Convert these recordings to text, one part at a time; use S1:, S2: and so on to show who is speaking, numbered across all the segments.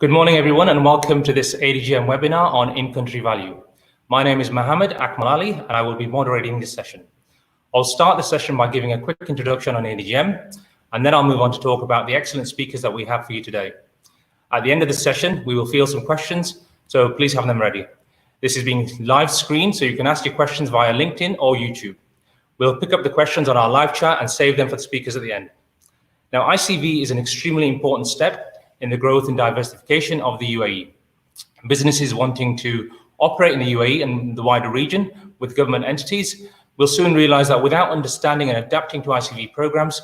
S1: Good morning, everyone, and welcome to this ADGM webinar on in-country value. My name is Mohammed Akmal Ali, and I will be moderating this session. I'll start the session by giving a quick introduction on ADGM, and then I'll move on to talk about the excellent speakers that we have for you today. At the end of the session, we will field some questions, so please have them ready. This is being live screened, so you can ask your questions via LinkedIn or YouTube. We'll pick up the questions on our live chat and save them for the speakers at the end. Now, ICV is an extremely important step in the growth and diversification of the UAE. Businesses wanting to operate in the UAE and the wider region with government entities will soon realize that without understanding and adapting to ICV programs,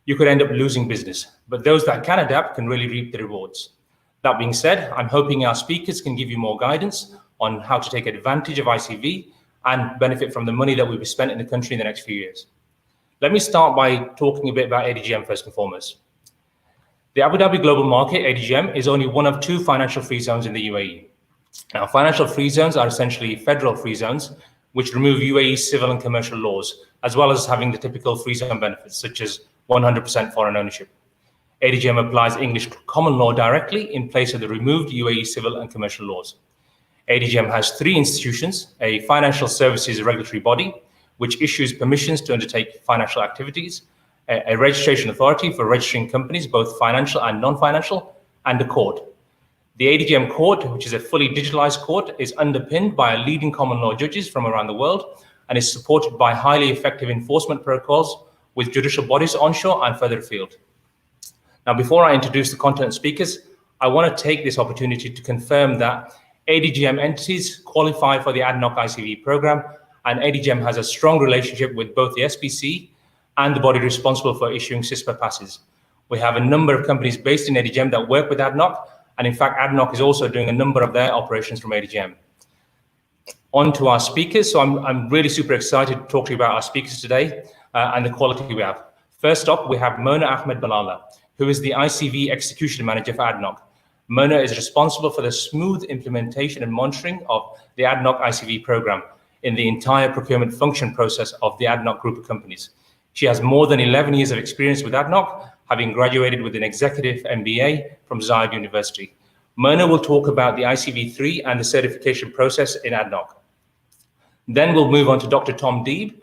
S1: you could end up losing business. But those that can adapt can really reap the rewards. That being said, I'm hoping our speakers can give you more guidance on how to take advantage of ICV and benefit from the money that will be spent in the country in the next few years. Let me start by talking a bit about ADGM first and foremost. The Abu Dhabi Global Market, ADGM, is only one of two financial free zones in the UAE. Now, financial free zones are essentially federal free zones, which remove UAE civil and commercial laws, as well as having the typical free zone benefits, such as 100% foreign ownership. ADGM applies English common law directly in place of the removed UAE civil and commercial laws. ADGM has three institutions: a financial services regulatory body, which issues permissions to undertake financial activities, a registration authority for registering companies, both financial and non-financial, and a court. The ADGM court, which is a fully digitalized court, is underpinned by leading common law judges from around the world and is supported by highly effective enforcement protocols with judicial bodies onshore and further afield. Now, before I introduce the content speakers, I want to take this opportunity to confirm that ADGM entities qualify for the ADNOC ICV program, and ADGM has a strong relationship with both the SPC and the body responsible for issuing CISPA passes. We have a number of companies based in ADGM that work with ADNOC, and in fact, ADNOC is also doing a number of their operations from ADGM. On to our speakers. So I'm really super excited to talk to you about our speakers today and the quality we have. First up, we have Mona Ahmed Balala, who is the ICV Execution Manager for ADNOC. Mona is responsible for the smooth implementation and monitoring of the ADNOC ICV program in the entire procurement function process of the ADNOC group of companies. She has more than 11 years of experience with ADNOC, having graduated with an executive MBA from Zayed University. Mona will talk about the ICV3 and the certification process in ADNOC. Then we'll move on to Dr. Tom Deeb.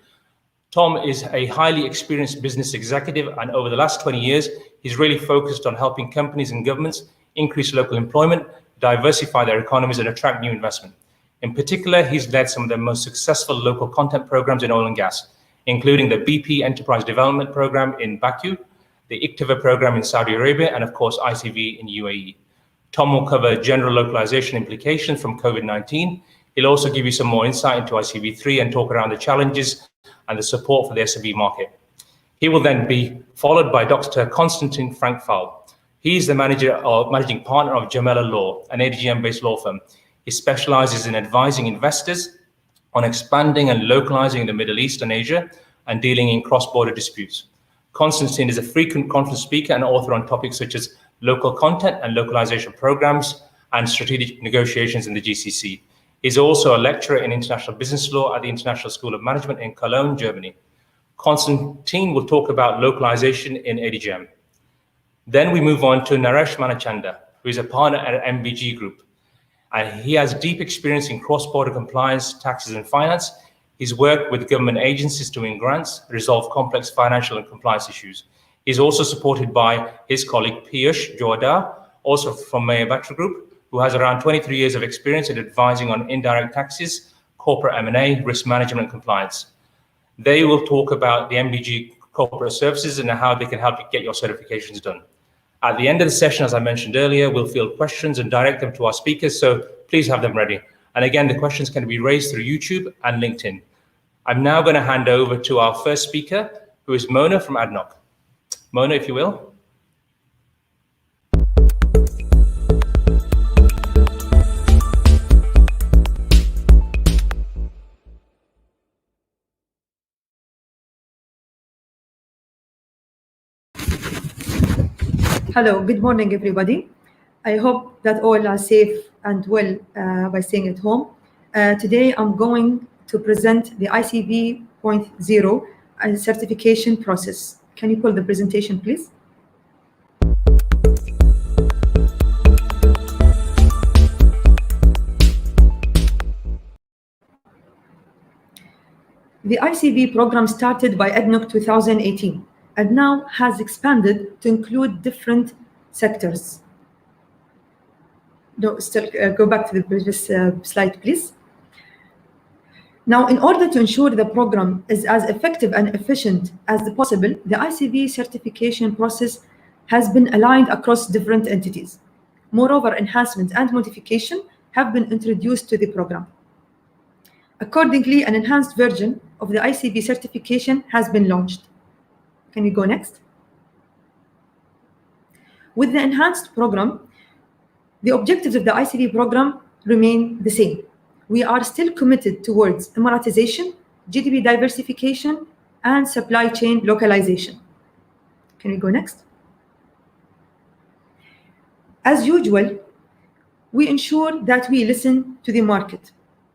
S1: Tom is a highly experienced business executive, and over the last 20 years, he's really focused on helping companies and governments increase local employment, diversify their economies, and attract new investment. In particular, he's led some of the most successful local content programs in oil and gas, including the BP Enterprise Development Program in Baku, the ICTIVA program in Saudi Arabia, and of course, ICV in UAE. Tom will cover general localization implications from COVID-19. He'll also give you some more insight into ICV3 and talk around the challenges and the support for the SME market. He will then be followed by Dr. Konstantin Frankfall. He's the managing partner of Jamela Law, an ADGM-based law firm. He specializes in advising investors on expanding and localizing in the Middle East and Asia and dealing in cross-border disputes. Konstantin is a frequent conference speaker and author on topics such as local content and localization programs and strategic negotiations in the GCC. He's also a lecturer in international business law at the International School of Management in Cologne, Germany. Konstantin will talk about localization in ADGM. Then we move on to Naresh Manachanda, who is a partner at MBG Group. and he has deep experience in cross-border compliance, taxes, and finance. He's worked with government agencies to win grants, resolve complex financial and compliance issues. He's also supported by his colleague Piyush Jodha, also from Mayor Batra Group, who has around 23 years of experience in advising on indirect taxes, corporate M&A, risk management, and compliance. They will talk about the MDG corporate services and how they can help you get your certifications done. At the end of the session, as I mentioned earlier, we'll field questions and direct them to our speakers, so please have them ready. And again, the questions can be raised through YouTube and LinkedIn. I'm now going to hand over to our first speaker, who is Mona from ADNOC. Mona, if you will.
S2: Hello, good morning, everybody. I hope that all are safe and well by staying at home. Today, I'm going to present the ICV 0.0 certification process. Can you pull the presentation, please? The ICV program started by ADNOC 2018 and now has expanded to include different sectors. No, still go back to the previous slide, please. Now, in order to ensure the program is as effective and efficient as possible, the ICV certification process has been aligned across different entities. Moreover, enhancements and modification have been introduced to the program. Accordingly, an enhanced version of the ICV certification has been launched. Can you go next? With the enhanced program, the objectives of the ICV program remain the same. We are still committed towards emiratization, GDP diversification, and supply chain localization. Can we go next? As usual, we ensure that we listen to the market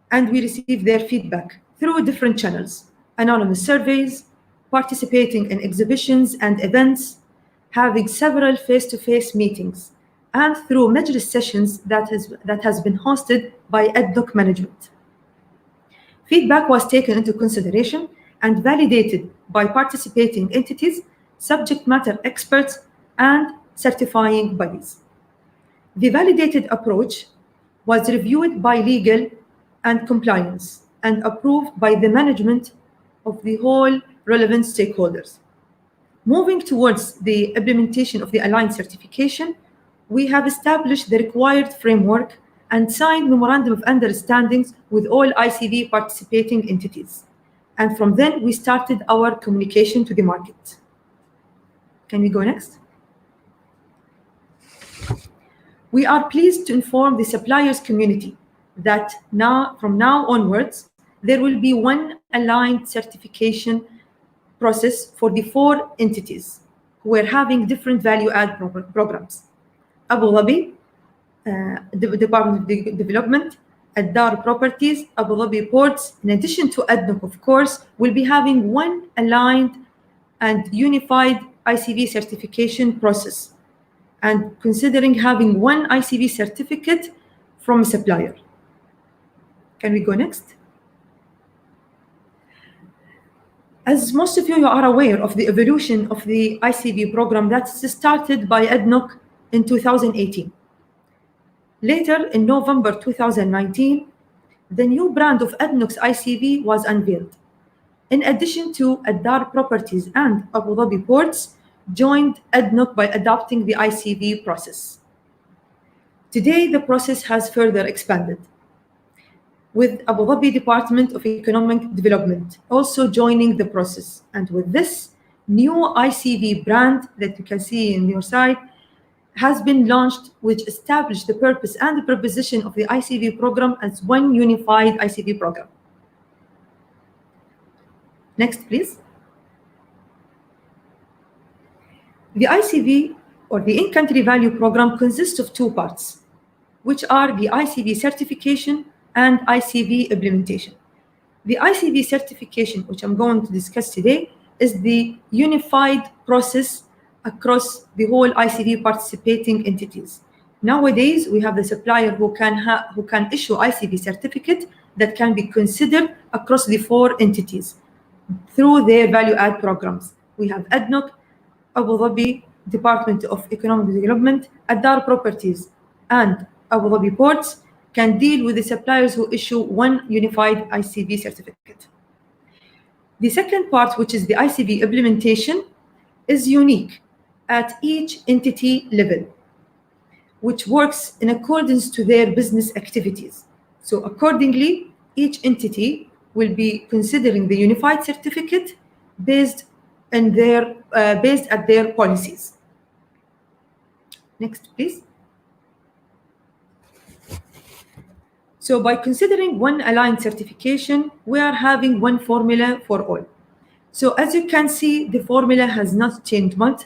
S2: and we receive their feedback through different channels, anonymous surveys, participating in exhibitions and events, having several face-to-face meetings, and through majlis sessions that has been hosted by ADNOC management. Feedback was taken into consideration and validated by participating entities, subject matter experts, and certifying bodies. The validated approach was reviewed by legal and compliance and approved by the management of the whole relevant stakeholders. Moving towards the implementation of the aligned certification, we have established the required framework and signed memorandum of understandings with all ICV participating entities. And from then, we started our communication to the market. Can we go next? We are pleased to inform the suppliers community that from now onwards, there will be one aligned certification process for the 4 entities who are having different value-add programs. Abu Dhabi, the Department of Development, Ad-Dar Properties, Abu Dhabi Ports, in addition to ADNOC, of course, will be having one aligned and unified ICV certification process and considering having one ICV certificate from a supplier. Can we go next? As most of you are aware of the evolution of the ICV program that started by ADNOC in 2018. Later, in November 2019, the new brand of ADNOC's ICV was unveiled. In addition to Ad-Dar Properties and Abu Dhabi Ports, joined ADNOC by adopting the ICV process. Today, the process has further expanded, with Abu Dhabi Department of Economic Development also joining the process. And with this new ICV brand that you can see in your side has been launched, which established the purpose and the proposition of the ICV program as one unified ICV program. Next, please. The ICV, or the in-country value program, consists of 2 parts, which are the ICV certification and ICV implementation. The ICV certification, which I'm going to discuss today, is the unified process across the whole ICV participating entities. Nowadays, we have the supplier who can issue ICV certificate that can be considered across the 4 entities through their value add programs. We have ADNOC, Abu Dhabi Department of Economic Development, Adar Properties, and Abu Dhabi Ports can deal with the suppliers who issue one unified ICV certificate. The second part, which is the ICV implementation, is unique at each entity level, which works in accordance to their business activities. So accordingly, each entity will be considering the unified certificate based at their policies. Next, please. So by considering one aligned certification, we are having one formula for all. So as you can see, the formula has not changed much,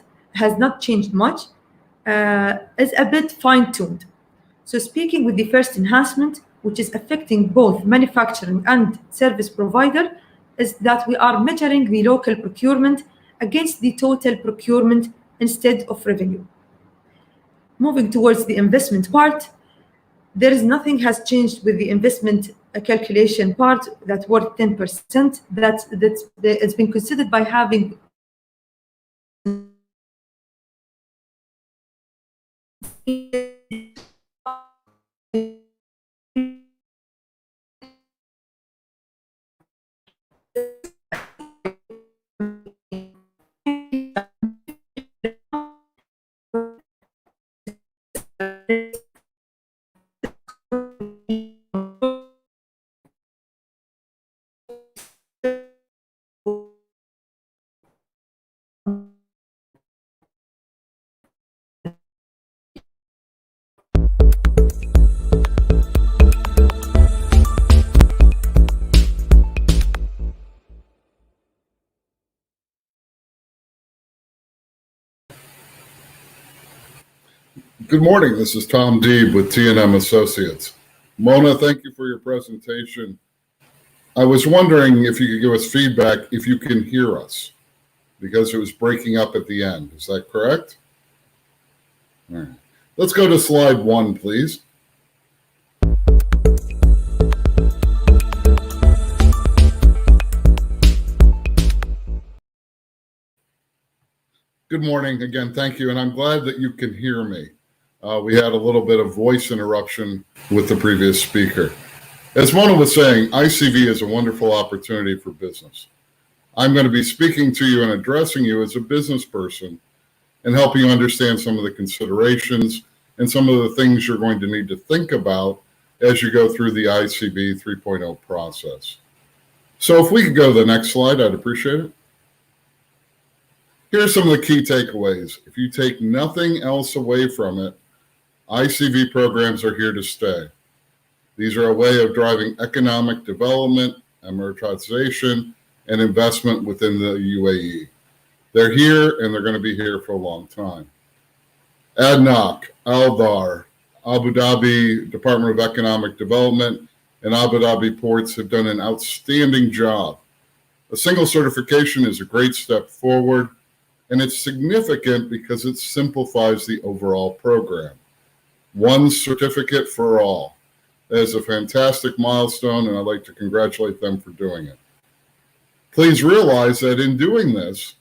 S2: is a bit fine-tuned. So speaking with the first enhancement, which is affecting both manufacturing and service provider, is that we are measuring the local procurement against the total procurement instead of revenue. Moving towards the investment part, there is nothing has changed with the investment calculation part that worth 10%. It's been considered by having
S3: Good morning. This is Tom Deeb with T&M Associates. Mona, thank you for your presentation. I was wondering if you could give us feedback if you can hear us, because it was breaking up at the end. Is that correct? All right. Let's go to slide 1, please. Good morning. Again, thank you. And I'm glad that you can hear me. We had a little bit of voice interruption with the previous speaker. As Mona was saying, ICV is a wonderful opportunity for business. I'm going to be speaking to you and addressing you as a business person and helping you understand some of the considerations and some of the things you're going to need to think about as you go through the ICV 3.0 process. So if we could go to the next slide, I'd appreciate it. Here are some of the key takeaways. If you take nothing else away from it, ICV programs are here to stay. These are a way of driving economic development, emiratization, and investment within the UAE. They're here and they're going to be here for a long time. ADNOC, Aldar, Abu Dhabi Department of Economic Development, and Abu Dhabi Ports have done an outstanding job. A single certification is a great step forward, and it's significant because it simplifies the overall program. One certificate for all. That is a fantastic milestone, and I'd like to congratulate them for doing it. Please realize that in doing this,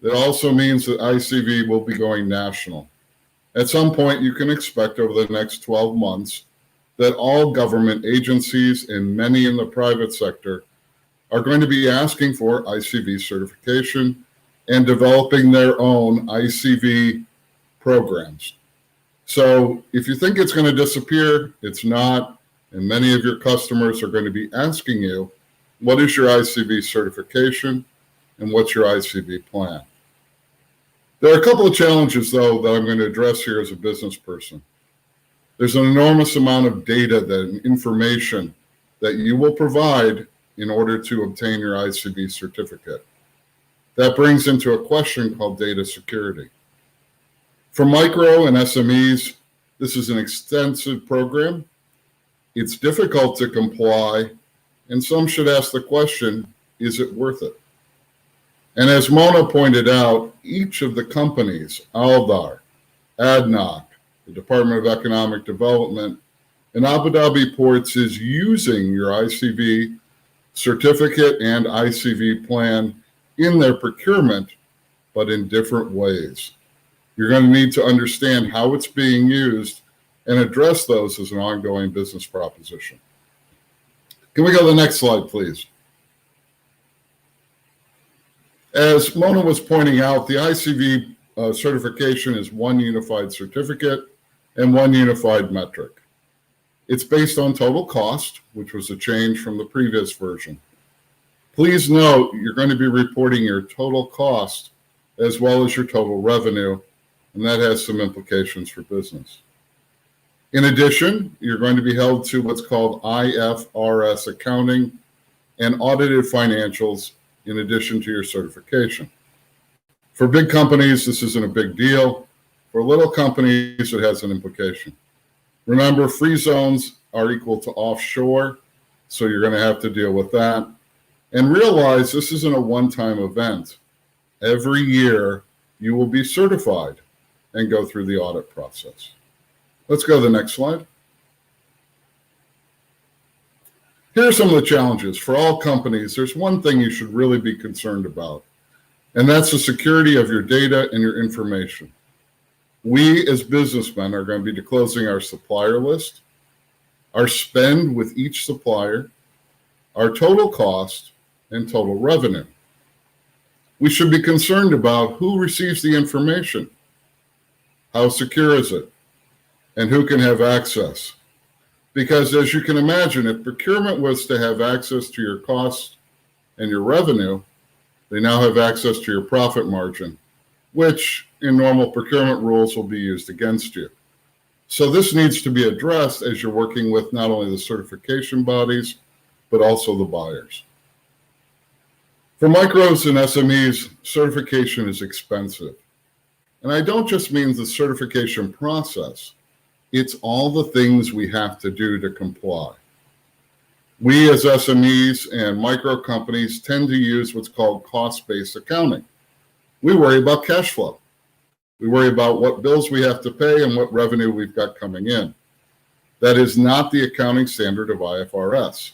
S3: that also means that ICV will be going national. At some point, you can expect over the next 12 months that all government agencies and many in the private sector are going to be asking for ICV certification and developing their own ICV programs. So if you think it's going to disappear, it's not, and many of your customers are going to be asking you, what is your ICV certification and what's your ICV plan? There are a couple of challenges, though, that I'm going to address here as a business person. There's an enormous amount of data and information that you will provide in order to obtain your ICV certificate. That brings into a question called data security. For micro and SMEs, this is an extensive program. It's difficult to comply, and some should ask the question, is it worth it? And as Mona pointed out, each of the companies, Aldar, ADNOC, the Department of Economic Development, and Abu Dhabi Ports is using your ICV certificate and ICV plan in their procurement, but in different ways. You're going to need to understand how it's being used and address those as an ongoing business proposition. Can we go to the next slide, please? As Mona was pointing out, the ICV certification is one unified certificate and one unified metric. It's based on total cost, which was a change from the previous version. Please note, you're going to be reporting your total cost as well as your total revenue, and that has some implications for business. In addition, you're going to be held to what's called IFRS accounting and audited financials in addition to your certification. For big companies, this isn't a big deal. For little companies, it has an implication. Remember, free zones are equal to offshore, so you're going to have to deal with that. And realize this isn't a one-time event. Every year, you will be certified and go through the audit process. Let's go to the next slide. Here are some of the challenges. For all companies, there's one thing you should really be concerned about, and that's the security of your data and your information. We as businessmen are going to be disclosing our supplier list, our spend with each supplier, our total cost, and total revenue. We should be concerned about who receives the information, how secure is it, and who can have access. Because as you can imagine, if procurement was to have access to your costs and your revenue, they now have access to your profit margin, which in normal procurement rules will be used against you. So this needs to be addressed as you're working with not only the certification bodies, but also the buyers. For micros and SMEs, certification is expensive. And I don't just mean the certification process. It's all the things we have to do to comply. We as SMEs and micro companies tend to use what's called cost-based accounting. We worry about cash flow. We worry about what bills we have to pay and what revenue we've got coming in. That is not the accounting standard of IFRS.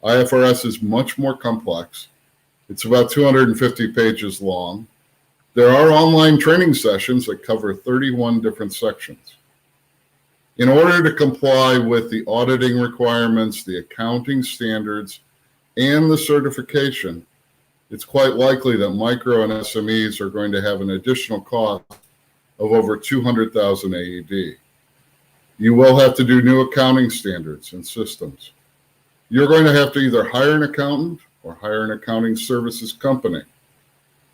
S3: IFRS is much more complex. It's about 250 pages long. There are online training sessions that cover 31 different sections. In order to comply with the auditing requirements, the accounting standards, and the certification, it's quite likely that micro and SMEs are going to have an additional cost of over 200,000 AED. You will have to do new accounting standards and systems. You're going to have to either hire an accountant or hire an accounting services company.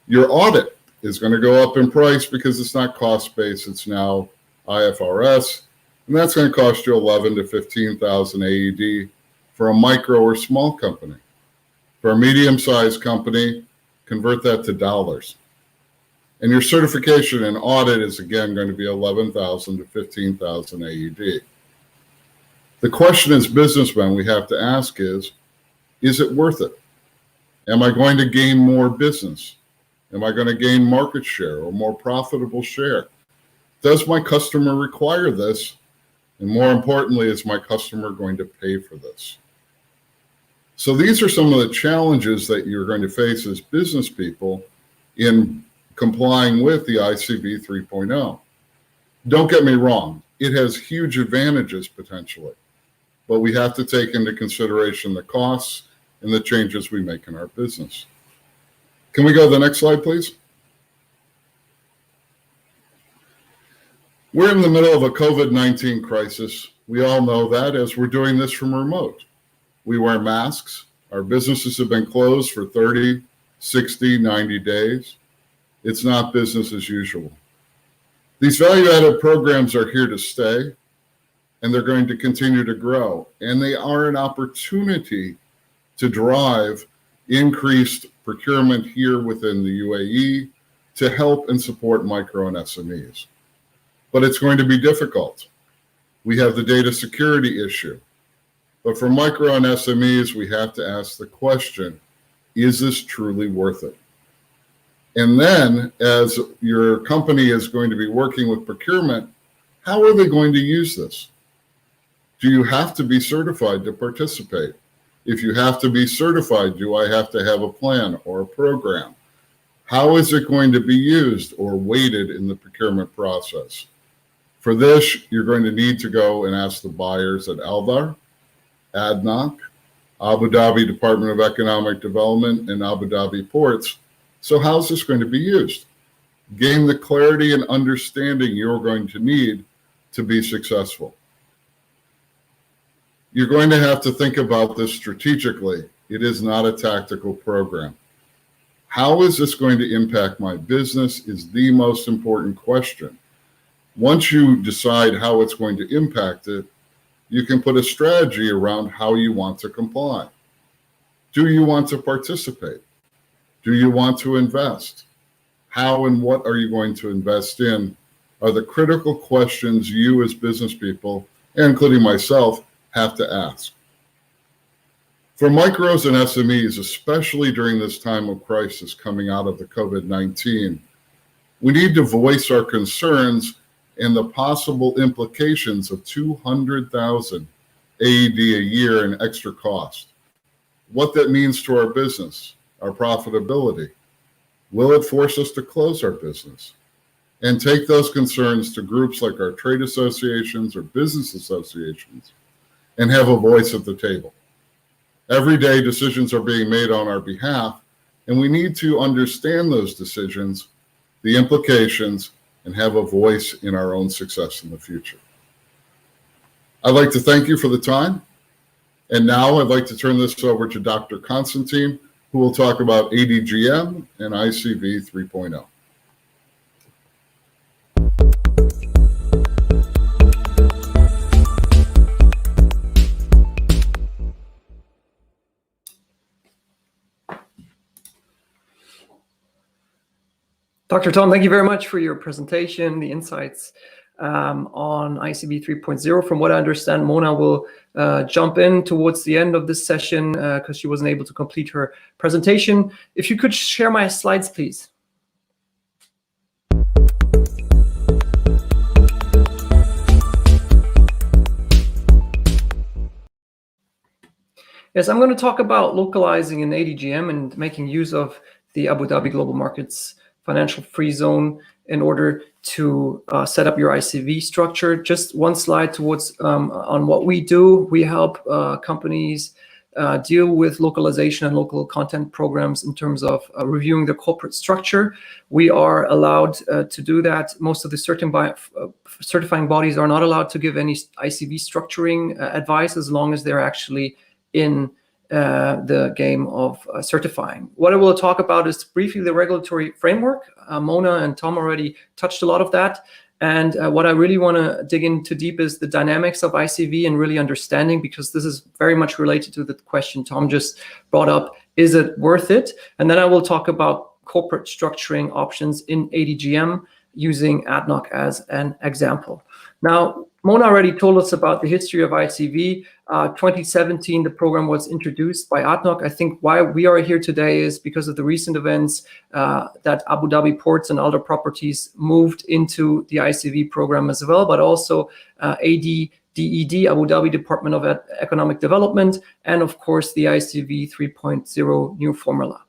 S3: Your audit is going to go up in price because it's not cost-based, it's now IFRS, and that's going to cost you 11 to 15,000 AED for a micro or small company. For a medium-sized company, convert that to dollars. And your certification and audit is again going to be 11,000 to 15,000 AED. The question as businessmen we have to ask is it worth it? Am I going to gain more business? Am I going to gain market share or more profitable share? Does my customer require this? And more importantly, is my customer going to pay for this? So these are some of the challenges that you're going to face as business people in complying with the ICV 3.0. Don't get me wrong, it has huge advantages potentially, but we have to take into consideration the costs and the changes we make in our business. Can we go to the next slide, please? We're in the middle of a COVID-19 crisis. We all know that as we're doing this from remote. We wear masks. Our businesses have been closed for 30, 60, 90 days. It's not business as usual. These value-added programs are here to stay, and they're going to continue to grow. And they are an opportunity to drive increased procurement here within the UAE to help and support micro and SMEs. But it's going to be difficult. We have the data security issue. But for micro and SMEs, we have to ask the question, is this truly worth it? And then as your company is going to be working with procurement, How are they going to use this? Do you have to be certified to participate? If you have to be certified, do I have to have a plan or a program? How is it going to be used or weighted in the procurement process? For this, you're going to need to go and ask the buyers at Aldar, ADNOC, Abu Dhabi Department of Economic Development, and Abu Dhabi Ports. So how's this going to be used? Gain the clarity and understanding you're going to need to be successful. You're going to have to think about this strategically. It is not a tactical program. How is this going to impact my business is the most important question. Once you decide how it's going to impact it, you can put a strategy around how you want to comply. Do you want to participate? Do you want to invest? How and what are you going to invest in are the critical questions you as business people, including myself, have to ask. For micros and SMEs, especially during this time of crisis coming out of the COVID-19, we need to voice our concerns and the possible implications of 200,000 AED a year in extra cost. What that means to our business, our profitability. Will it force us to close our business? And take those concerns to groups like our trade associations or business associations and have a voice at the table. Every day decisions are being made on our behalf, and we need to understand those decisions, the implications, and have a voice in our own success in the future. I'd like to thank you for the time. And now I'd like to turn this over to Dr. Constantine, who will talk about ADGM and ICV 3.0.
S4: Dr. Tom, thank you very much for your presentation, the insights on ICV 3.0. From what I understand, Mona will jump in towards the end of this session because she wasn't able to complete her presentation. If you could share my slides, please. Yes, I'm going to talk about localizing in ADGM and making use of the Abu Dhabi Global Markets Financial Free Zone in order to set up your ICV structure. Just one slide towards on what we do. We help companies deal with localization and local content programs in terms of reviewing the corporate structure. We are allowed to do that. Most of the certifying bodies are not allowed to give any ICV structuring advice as long as they're actually in the game of certifying. What I will talk about is briefly the regulatory framework. Mona and Tom already touched a lot of that. And what I really want to dig into deep is the dynamics of ICV and really understanding, because this is very much related to the question Tom just brought up. Is it worth it? And then I will talk about corporate structuring options in ADGM using ADNOC as an example. Now, Mona already told us about the history of ICV. 2017, the program was introduced by ADNOC. I think why we are here today is because of the recent events that Abu Dhabi Ports and other properties moved into the ICV program as well, but also ADDED, Abu Dhabi Department of Economic Development, and of course the ICV 3.0 new formula.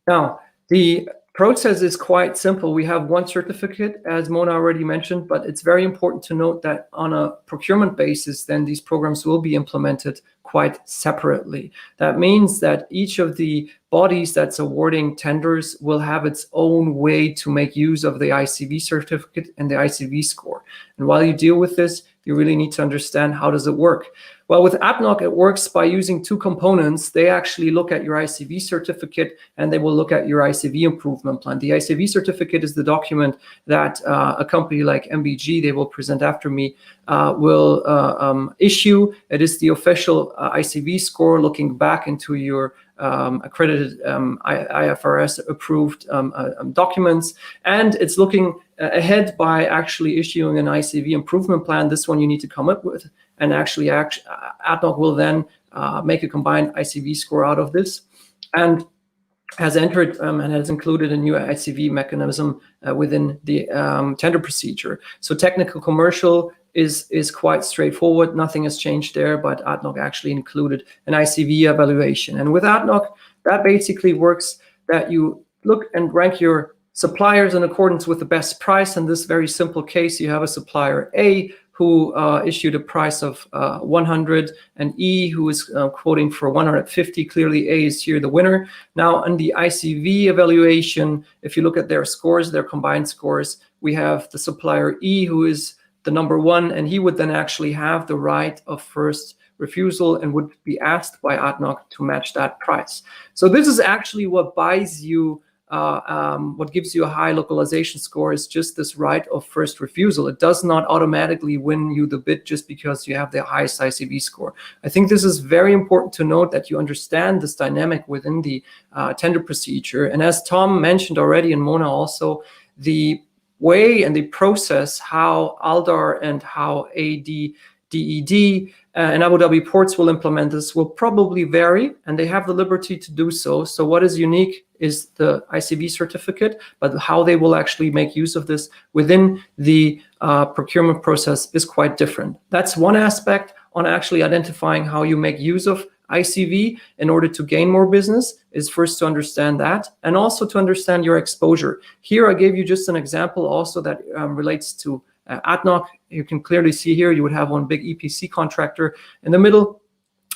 S4: Now, the process is quite simple. We have one certificate, as Mona already mentioned, but it's very important to note that on a procurement basis, then these programs will be implemented quite separately. That means that each of the bodies that's awarding tenders will have its own way to make use of the ICV certificate and the ICV score. And while you deal with this, you really need to understand how does it work. Well, with ADNOC, it works by using two components. They actually look at your ICV certificate and they will look at your ICV improvement plan. The ICV certificate is the document that a company like MBG, they will present after me, will issue. It is the official ICV score looking back into your accredited IFRS approved documents, and it's looking ahead by actually issuing an ICV improvement plan. This one you need to come up with, and actually ADNOC will then make a combined ICV score out of this. And has entered and has included a new ICV mechanism within the tender procedure. So technical commercial is quite straightforward. Nothing has changed there, but ADNOC actually included an ICV evaluation. And with ADNOC, that basically works that you look and rank your suppliers in accordance with the best price. In this very simple case, you have a supplier A who issued a price of 100 and E who is quoting for 150. Clearly A is here the winner. Now in the ICV evaluation, if you look at their scores, their combined scores, we have the supplier E who is the number one, and he would then actually have the right of first refusal and would be asked by ADNOC to match that price. So this is actually what buys you what gives you a high localization score is just this right of first refusal. It does not automatically win you the bid just because you have the highest ICV score. I think this is very important to note that you understand this dynamic within the tender procedure. And as Tom mentioned already, and Mona also, the way and the process how ALDAR and how ADDED and Abu Dhabi ports will implement this will probably vary, and they have the liberty to do so. So what is unique is the ICV certificate, but how they will actually make use of this within the procurement process is quite different. That's one aspect on actually identifying how you make use of ICV in order to gain more business, is first to understand that, and also to understand your exposure. Here I gave you just an example also that relates to ADNOC. You can clearly see here you would have one big EPC contractor in the middle.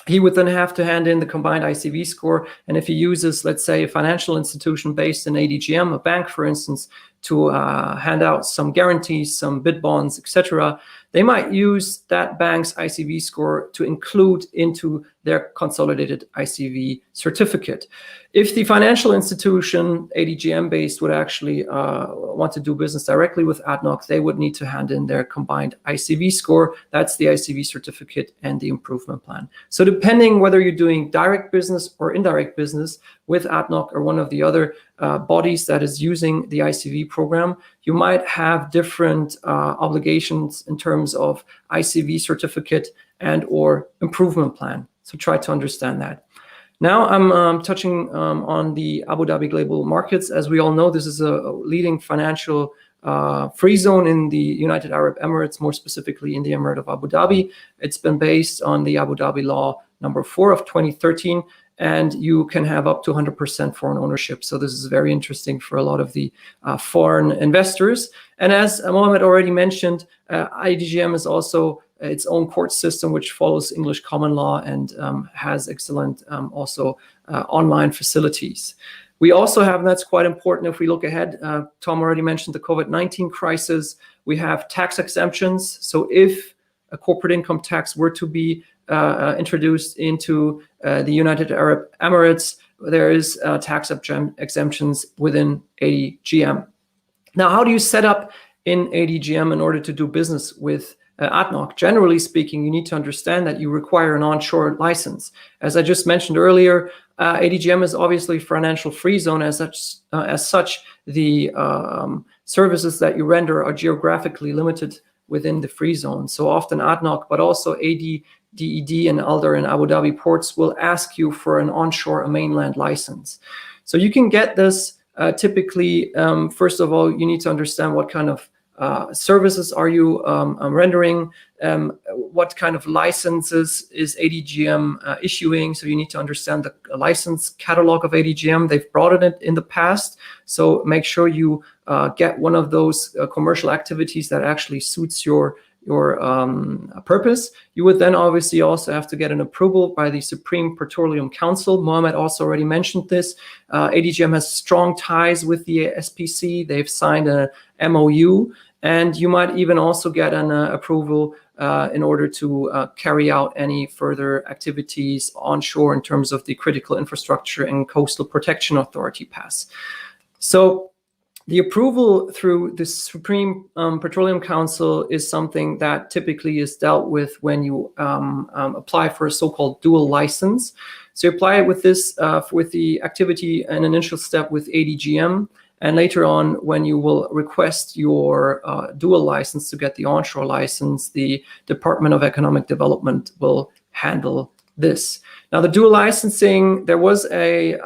S4: He would then have to hand in the combined ICV score, and if he uses, let's say, a financial institution based in ADGM, a bank for instance, to hand out some guarantees, some bid bonds, etc., they might use that bank's ICV score to include into their consolidated ICV certificate. If the financial institution, ADGM based, would actually want to do business directly with ADNOC, they would need to hand in their combined ICV score. That's the ICV certificate and the improvement plan. So depending whether you're doing direct business or indirect business with ADNOC or one of the other bodies that is using the ICV program, you might have different obligations in terms of ICV certificate and or improvement plan. So try to understand that. Now I'm touching on the Abu Dhabi global markets. As we all know, this is a leading financial free zone in the United Arab Emirates, more specifically in the Emirate of Abu Dhabi. It's been based on the Abu Dhabi Law number 4 of 2013, and you can have up to 100% foreign ownership. So this is very interesting for a lot of the foreign investors. And as Mohammed already mentioned, ADGM is also its own court system, which follows English common law and has excellent also online facilities. We also have, and that's quite important if we look ahead, Tom already mentioned the COVID-19 crisis. We have tax exemptions. So if a corporate income tax were to be introduced into the United Arab Emirates, there is tax exemptions within ADGM. Now, how do you set up in ADGM in order to do business with ADNOC? Generally speaking, you need to understand that you require an onshore license. As I just mentioned earlier, ADGM is obviously financial free zone. As such, the services that you render are geographically limited within the free zone. So often ADNOC, but also ADDED and ALDAR and Abu Dhabi ports will ask you for an onshore, a mainland license. So you can get this typically, first of all, you need to understand what kind of services are you rendering, what kind of licenses is ADGM issuing. So you need to understand the license catalog of ADGM. They've brought it in the past. So make sure you get one of those commercial activities that actually suits your purpose. You would then obviously also have to get an approval by the Supreme Petroleum Council. Mohammed also already mentioned this. ADGM has strong ties with the SPC. They've signed a MOU, and you might even also get an approval in order to carry out any further activities onshore in terms of the Critical Infrastructure and Coastal Protection Authority pass. So the approval through the Supreme Petroleum Council is something that typically is dealt with when you apply for a so-called dual license. So you apply it with this, with the activity, an initial step with ADGM, and later on, when you will request your dual license to get the onshore license, the Department of Economic Development will handle this. Now, the dual licensing, there was a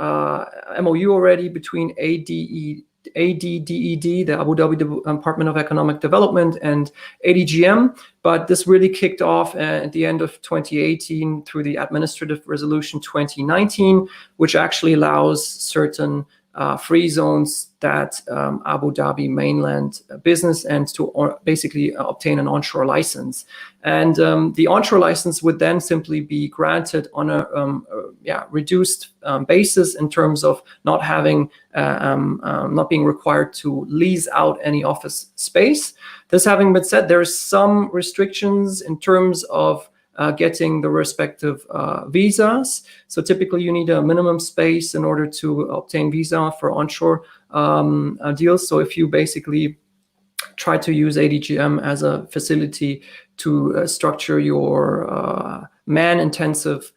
S4: MOU already between ADDED, the Abu Dhabi Department of Economic Development, and ADGM, but this really kicked off at the end of 2018 through the Administrative Resolution 2019, which actually allows certain free zones that Abu Dhabi mainland business and to basically obtain an onshore license. And the onshore license would then simply be granted on a reduced basis in terms of not having not being required to lease out any office space. This having been said, there are some restrictions in terms of getting the respective visas. So typically you need a minimum space in order to obtain visa for onshore deals. So if you basically try to use ADGM as a facility to structure your man-intensive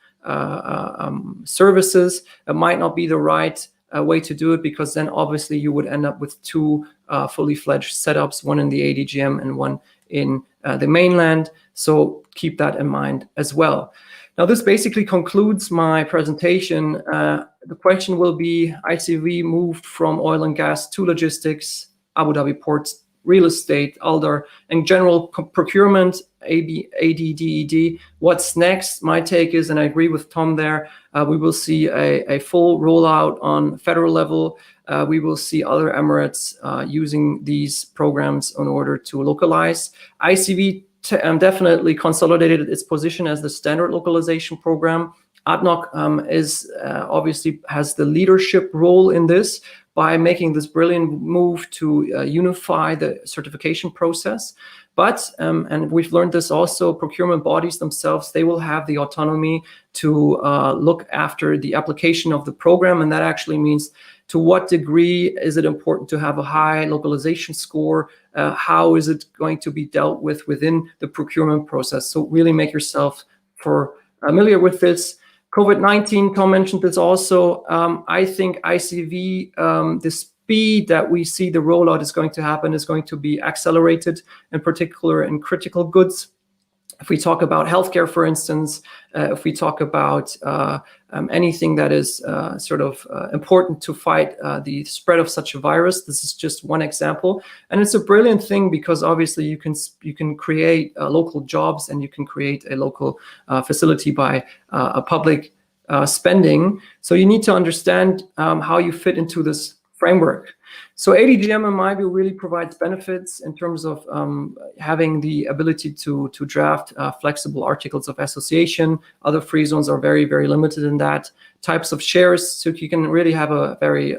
S4: services, it might not be the right way to do it, because then obviously you would end up with two fully fledged setups, one in the ADGM and one in the mainland. So keep that in mind as well. Now, this basically concludes my presentation. The question will be, ICV moved from oil and gas to logistics, Abu Dhabi ports, real estate, ALDAR, and general procurement, ADDED. What's next? My take is, and I agree with Tom there, we will see a full rollout on federal level. We will see other emirates using these programs in order to localize. ICV definitely consolidated its position as the standard localization program. ADNOC is obviously has the leadership role in this by making this brilliant move to unify the certification process. But, and we've learned this also, procurement bodies themselves, they will have the autonomy to look after the application of the program. And that actually means, to what degree is it important to have a high localization score? How is it going to be dealt with within the procurement process? So really make yourself familiar with this. COVID-19, Tom mentioned this also. I think ICV, the speed that we see the rollout is going to happen is going to be accelerated, in particular in critical goods. If we talk about healthcare, for instance, if we talk about anything that is important to fight the spread of such a virus, this is just one example. And it's a brilliant thing because obviously you can create local jobs and you can create a local facility by a public spending. So you need to understand how you fit into this framework. So ADGM, in my view, really provides benefits in terms of having the ability to draft flexible articles of association. Other free zones are very, very limited in that. Types of shares, so you can really have a very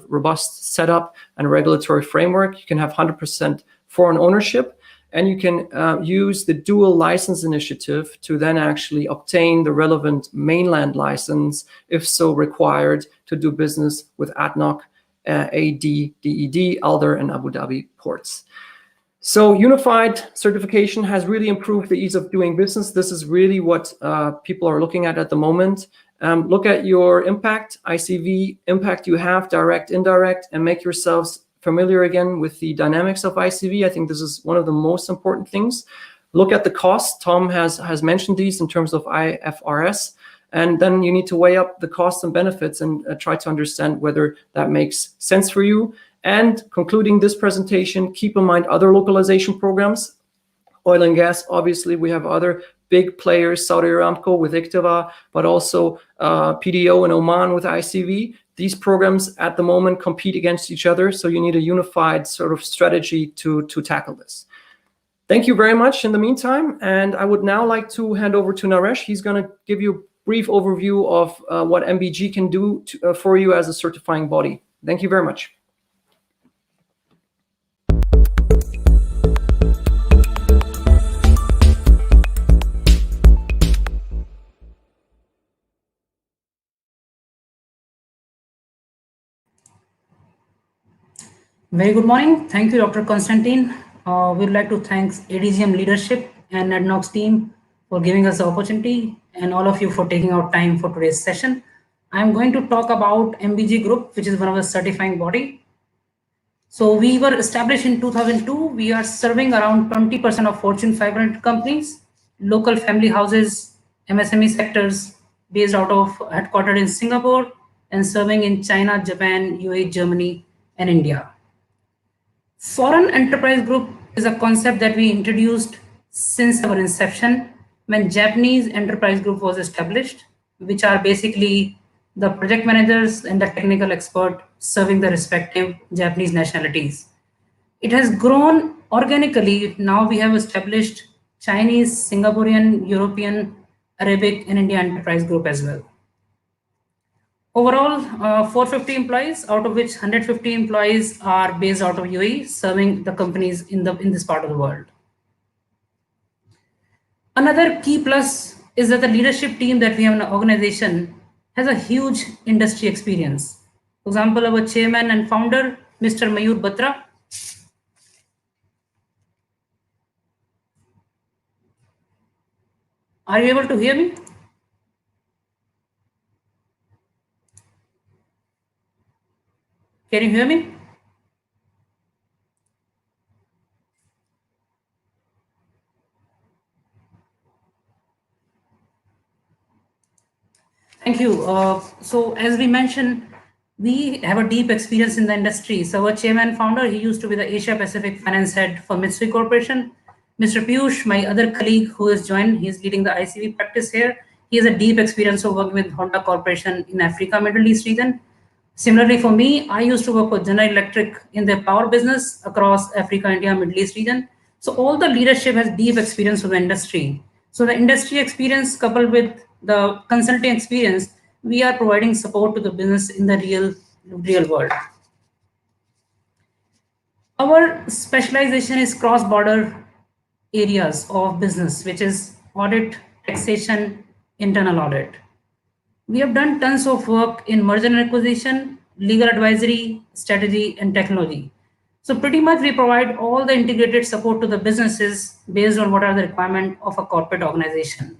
S4: robust setup and regulatory framework. You can have 100% foreign ownership, and you can use the dual license initiative to then actually obtain the relevant mainland license, if so required, to do business with ADNOC, ADDED, ALDAR, and Abu Dhabi ports. So unified certification has really improved the ease of doing business. This is really what people are looking at the moment. Look at your impact, ICV impact you have, direct, indirect, and make yourselves familiar again with the dynamics of ICV. I think this is one of the most important things. Look at the costs. Tom has mentioned these in terms of IFRS. And then you need to weigh up the costs and benefits and try to understand whether that makes sense for you. And concluding this presentation, keep in mind other localization programs. Oil and gas, obviously, we have other big players, Saudi Aramco with ICTVA, but also PDO in Oman with ICV. These programs at the moment compete against each other, so you need a unified strategy to tackle this. Thank you very much in the meantime, and I would now like to hand over to Naresh. He's going to give you a brief overview of what MBG can do for you as a certifying body. Thank you very much.
S5: Very good morning. Thank you, Dr. Constantine. We'd like to thank ADGM leadership and ADNOC's team for giving us the opportunity, and all of you for taking out time for today's session. I'm going to talk about MBG Group, which is one of the certifying body. So we were established in 2002. We are serving around 20% of Fortune 500 companies, local family houses, MSME sectors based out of headquartered in Singapore and serving in China, Japan, UAE, Germany, and India. Foreign enterprise group is a concept that we introduced since our inception when Japanese enterprise group was established, which are basically the project managers and the technical expert serving the respective Japanese nationalities. It has grown organically. Now we have established Chinese, Singaporean, European, Arabic, and India enterprise group as well. Overall, 450 employees, out of which 150 employees are based out of UAE, serving the companies in this part of the world. Another key plus is that the leadership team that we have in the organization has a huge industry experience. For example, our chairman and founder, Mr. Mayur Batra. Are you able to hear me? Can you hear me? Thank you. So as we mentioned, we have a deep experience in the industry. So our chairman and founder, he used to be the Asia Pacific finance head for Mitsui Corporation. Mr. Piyush, my other colleague who has joined, he's leading the ICV practice here. He has a deep experience of working with Honda Corporation in Africa, Middle East region. Similarly, for me, I used to work with General Electric in their power business across Africa, India, Middle East region. So all the leadership has deep experience of the industry. So the industry experience coupled with the consulting experience, we are providing support to the business in the real world. Our specialization is cross-border areas of business, which is audit, taxation, internal audit. We have done tons of work in merger and acquisition, legal advisory, strategy, and technology. So pretty much we provide all the integrated support to the businesses based on what are the requirements of a corporate organization.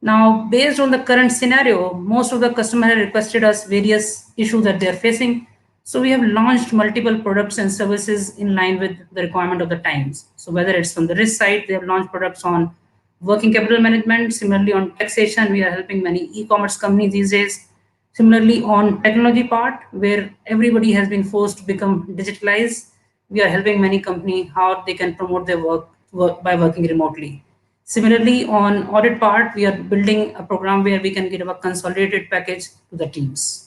S5: Now, based on the current scenario, most of the customers have requested us various issues that they're facing. So we have launched multiple products and services in line with the requirement of the times. So whether it's from the risk side, they have launched products on working capital management. Similarly, on taxation, we are helping many e-commerce companies these days. Similarly, on technology part, where everybody has been forced to become digitalized, we are helping many companies how they can promote their work by working remotely. Similarly, on audit part, we are building a program where we can give a consolidated package to the teams.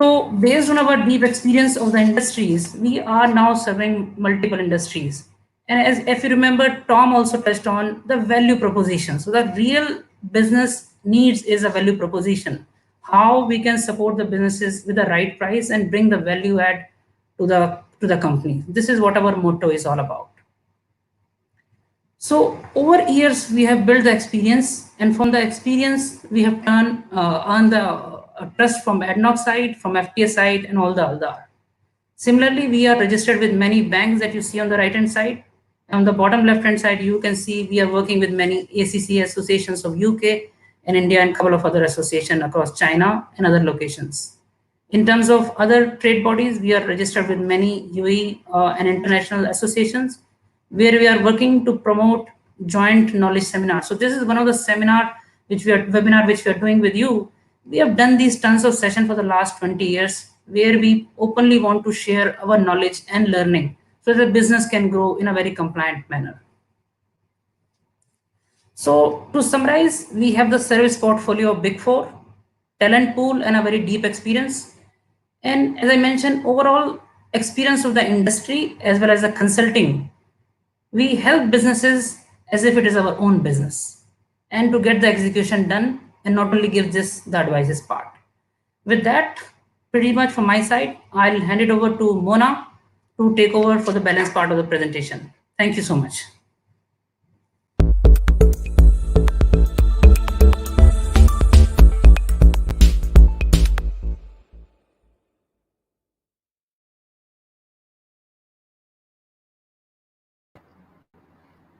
S5: So based on our deep experience of the industries, we are now serving multiple industries. And as if you remember, Tom also touched on the value proposition. So the real business needs is a value proposition. How we can support the businesses with the right price and bring the value add to the company. This is what our motto is all about. So over years, we have built the experience, and from the experience, we have earned the trust from ADNOC side, from FTA side, and all the other. Similarly, we are registered with many banks that you see on the right-hand side. On the bottom left-hand side, you can see we are working with many ACC associations of UK and India and a couple of other associations across China and other locations. In terms of other trade bodies, we are registered with many UAE and international associations where we are working to promote joint knowledge seminars. So this is one of the webinar which we are doing with you. We have done these tons of sessions for the last 20 years where we openly want to share our knowledge and learning so that the business can grow in a very compliant manner. So to summarize, we have the service portfolio of Big Four, talent pool, and a very deep experience. And as I mentioned, overall experience of the industry as well as the consulting. We help businesses as if it is our own business and to get the execution done and not only give this the advices part. With that, pretty much from my side, I'll hand it over to Mona to take over for the balance part of the presentation. Thank you so much.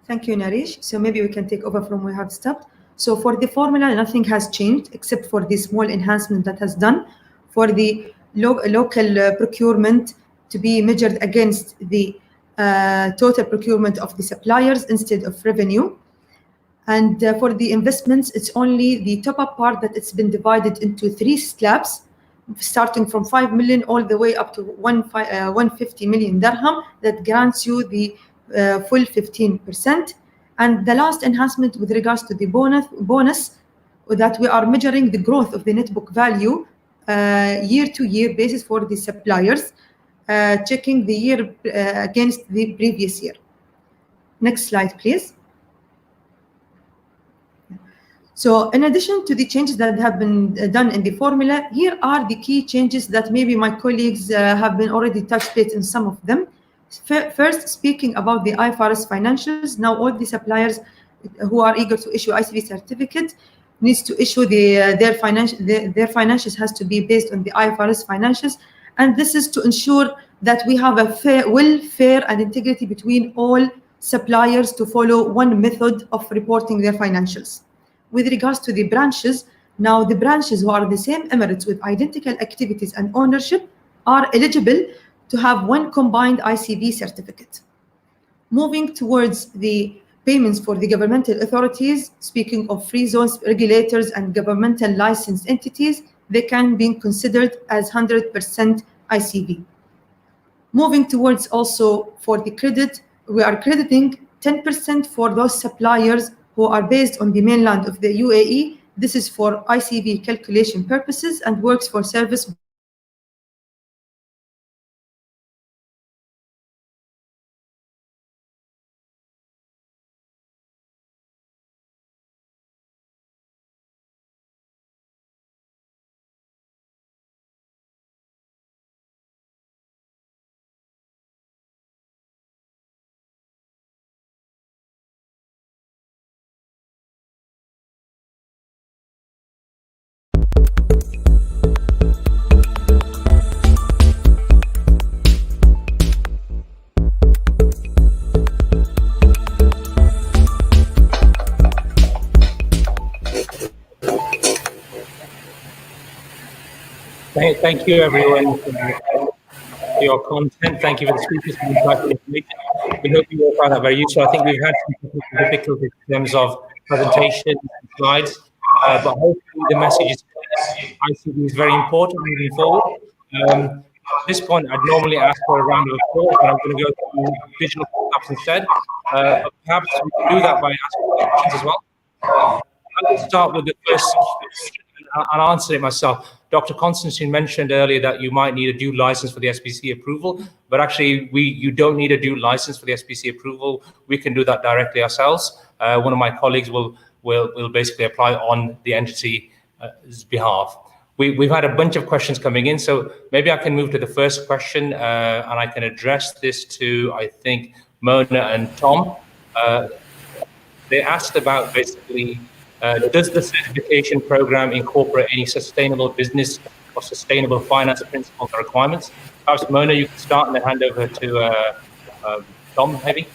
S2: Thank you, Naresh. So maybe we can take over from where we have stopped. So for the formula, nothing has changed except for the small enhancement that has done for the local procurement to be measured against the total procurement of the suppliers instead of revenue. And for the investments, it's only the top-up part that it's been divided into 3 slabs, starting from 5 million all the way up to 150 million dirham, that grants you the full 15%. And the last enhancement with regards to the bonus that we are measuring the growth of the net book value year-to-year basis for the suppliers, checking the year against the previous year. Next slide, please. So in addition to the changes that have been done in the formula, here are the key changes that maybe my colleagues have been already touched base in some of them. First, speaking about the IFRS financials, now all the suppliers who are eager to issue ICV certificate needs to issue their financials has to be based on the IFRS financials, and this is to ensure that we have a fair and integrity between all suppliers to follow one method of reporting their financials. With regards to the branches, now the branches who are the same emirates with identical activities and ownership are eligible to have one combined ICV certificate. Moving towards the payments for the governmental authorities, speaking of free zones, regulators, and governmental licensed entities, they can be considered as 100% ICV. Moving towards also for the credit, we are crediting 10% for those suppliers who are based on the mainland of the UAE. This is for ICV calculation purposes and works for service.
S1: Thank you, everyone, for your content. Thank you for the speakers for the insightful information. We hope you all found that very useful. I think we've had some difficulties in terms of presentation and slides, but hopefully the message is clear. ICV is very important moving forward. At this point, I'd normally ask for a round of applause, but I'm going to go through visual perhaps instead. Perhaps we can do that by asking questions as well. I will start with the first question. I'll answer it myself. Dr. Constantine mentioned earlier that you might need a due license for the SPC approval, but actually you don't need a due license for the SPC approval. We can do that directly ourselves. One of my colleagues will basically apply on the entity's behalf. We've had a bunch of questions coming in, so maybe I can move to the first question and I can address this to, I think, Mona and Tom. They asked about basically, does the certification program incorporate any sustainable business or sustainable finance principles or requirements? Perhaps Mona, you can start and then hand over to Tom, maybe.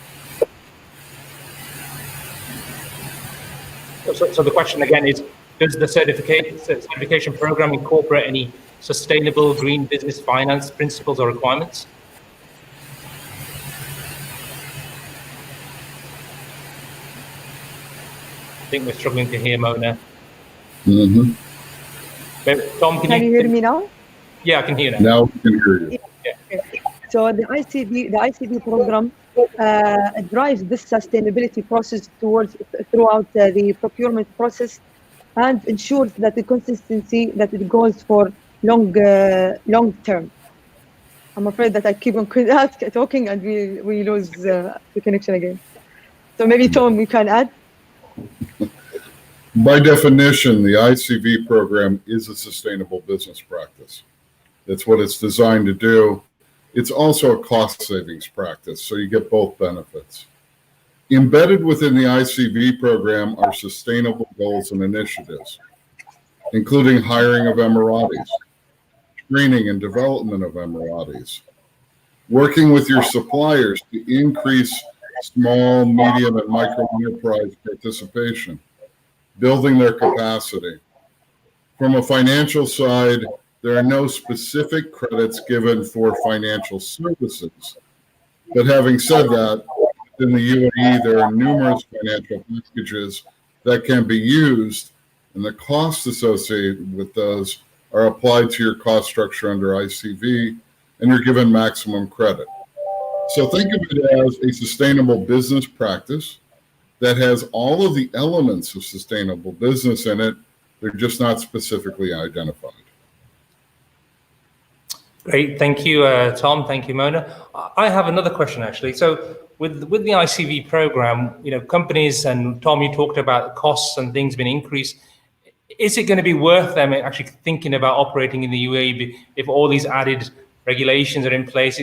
S1: So the question again is, does the certification program incorporate any sustainable green business finance principles or requirements? I think we're struggling to hear Mona.
S3: Mm-hmm.
S1: Tom,
S6: can you hear me now?
S1: Yeah, I can hear now.
S3: Now we can hear you.
S6: Yeah. So the ICV program drives this sustainability process throughout the procurement process and ensures that the consistency that it goes for long term. I'm afraid that I keep on talking and we lose the connection again. So maybe Tom, you can add.
S3: By definition, the ICV program is a sustainable business practice. That's what it's designed to do. It's also a cost savings practice, so you get both benefits. Embedded within the ICV program are sustainable goals and initiatives, including hiring of Emiratis, training and development of Emiratis, working with your suppliers to increase small, medium, and micro enterprise participation, building their capacity. From a financial side, there are no specific credits given for financial services. But having said that, in the UAE, there are numerous financial packages that can be used, and the costs associated with those are applied to your cost structure under ICV, and you're given maximum credit. So think of it as a sustainable business practice that has all of the elements of sustainable business in it. They're just not specifically identified.
S1: Great, thank you, Tom. Thank you, Mona. I have another question actually. So with the ICV program, companies, and Tom, you talked about costs and things being increased. Is it going to be worth them actually thinking about operating in the UAE if all these added regulations are in place?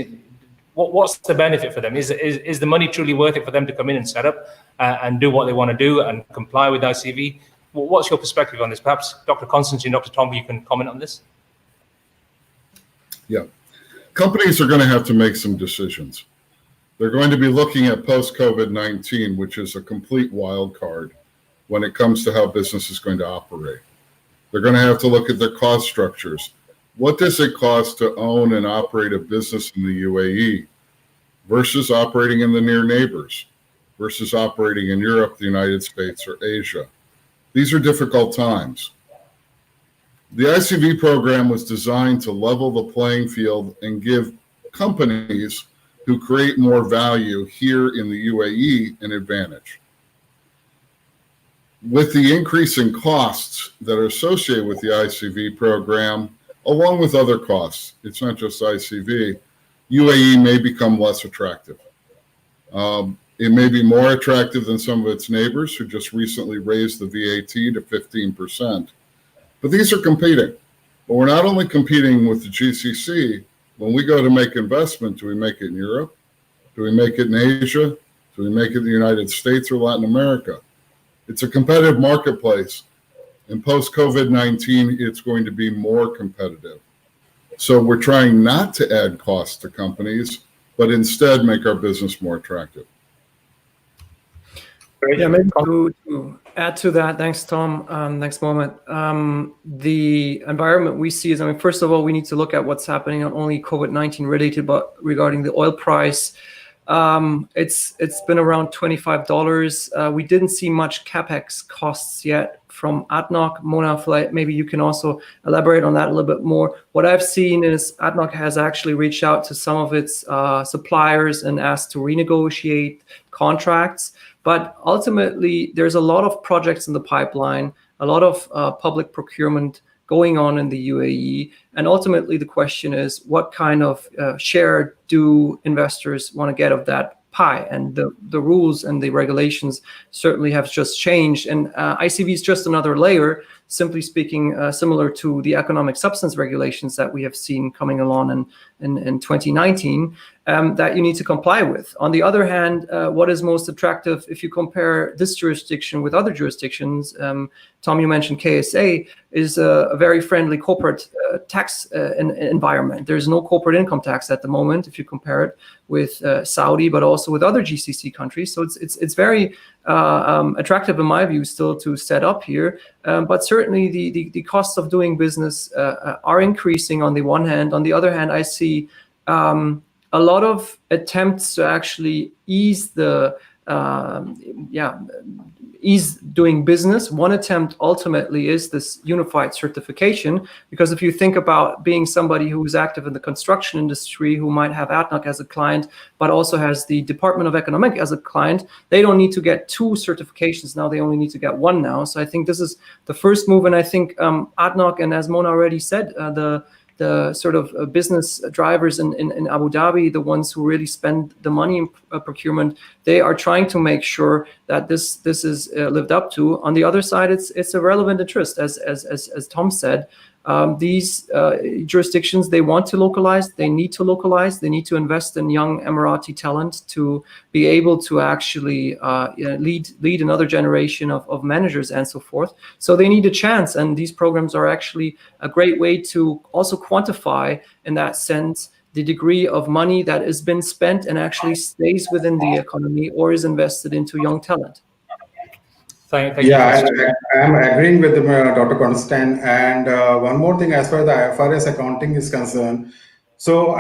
S1: What's the benefit for them? Is the money truly worth it for them to come in and set up and do what they want to do and comply with ICV? What's your perspective on this? Perhaps Dr. Constantine, Dr. Tom, you can comment on this.
S3: Yeah, companies are going to have to make some decisions. They're going to be looking at post-COVID-19, which is a complete wild card when it comes to how business is going to operate. They're going to have to look at their cost structures. What does it cost to own and operate a business in the UAE versus operating in the near neighbors, versus operating in Europe, the United States, or Asia? These are difficult times. The ICV program was designed to level the playing field and give companies who create more value here in the UAE an advantage. With the increase in costs that are associated with the ICV program, along with other costs, it's not just ICV, UAE may become less attractive. It may be more attractive than some of its neighbors who just recently raised the VAT to 15%. But these are competing. But we're not only competing with the GCC. When we go to make investment, do we make it in Europe? Do we make it in Asia? Do we make it in the United States or Latin America? It's a competitive marketplace. And post-COVID-19, it's going to be more competitive. So we're trying not to add costs to companies, but instead make our business more attractive.
S4: Yeah, maybe to add to that, thanks, Tom. Next moment. The environment we see is, first of all, we need to look at what's happening, not only COVID-19 related, but regarding the oil price. It's been around $25. We didn't see much CapEx costs yet from ADNOC. Mona, maybe you can also elaborate on that a little bit more. What I've seen is ADNOC has actually reached out to some of its suppliers and asked to renegotiate contracts. But ultimately, there's a lot of projects in the pipeline, a lot of public procurement going on in the UAE. And ultimately, the question is, what kind of share do investors want to get of that pie? And the rules and the regulations certainly have just changed. And ICV is just another layer, simply speaking, similar to the economic substance regulations that we have seen coming along in 2019. That you need to comply with. On the other hand, what is most attractive if you compare this jurisdiction with other jurisdictions? Tom, you mentioned KSA is a very friendly corporate tax environment. There's no corporate income tax at the moment if you compare it with Saudi, but also with other GCC countries. So it's very attractive in my view still to set up here. But certainly the costs of doing business are increasing on the one hand. On the other hand, I see a lot of attempts to actually ease ease doing business. One attempt ultimately is this unified certification, because if you think about being somebody who is active in the construction industry, who might have ADNOC as a client, but also has the Department of Economic as a client, they don't need to get 2 certifications now, they only need to get 1 now. So I think this is the first move, and I think ADNOC, and as Mona already said, the sort of business drivers in Abu Dhabi, the ones who really spend the money in procurement, they are trying to make sure that this is lived up to. On the other side, it's a relevant interest, as Tom said. These jurisdictions, they want to localize, they need to invest in young Emirati talent to be able to actually lead another generation of managers and so forth. So they need a chance, and these programs are actually a great way to also quantify, in that sense, the degree of money that has been spent and actually stays within the economy or is invested into young talent.
S1: Thank
S7: yeah,
S1: you.
S7: I'm agreeing with Dr. Constantine. And one more thing, as far as the IFRS accounting is concerned, so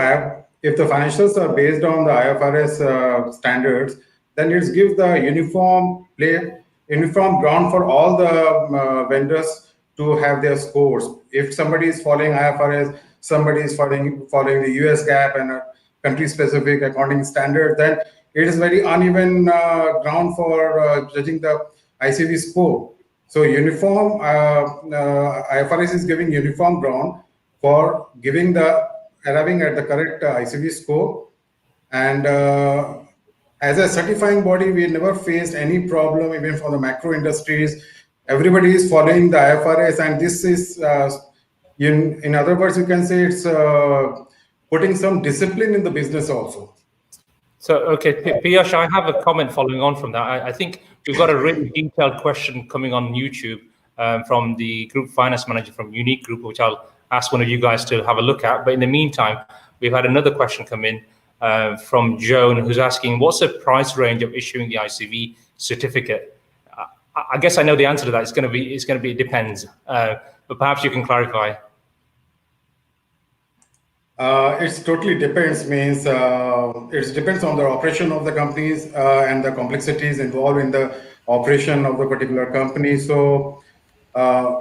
S7: if the financials are based on the IFRS standards, then it gives the uniform play uniform ground for all the vendors to have their scores. If somebody is following IFRS, somebody is following the US GAAP and a country-specific accounting standard, then it is very uneven ground for judging the ICV score. So uniform, IFRS is giving uniform ground for arriving at the correct ICV score. And as a certifying body, we never faced any problem, even for the macro industries. Everybody is following the IFRS, and this is, in other words, you can say it's putting some discipline in the business also.
S1: So, okay, Piyush, I have a comment following on from that. I think we've got a really detailed question coming on YouTube from the group finance manager from Unique Group, which I'll ask one of you guys to have a look at. But in the meantime, we've had another question come in from Joan, who's asking, what's the price range of issuing the ICV certificate? I guess I know the answer to that. It's going to be it depends. But perhaps you can clarify.
S7: It totally depends. Means it depends on the operation of the companies and the complexities involved in the operation of the particular company. So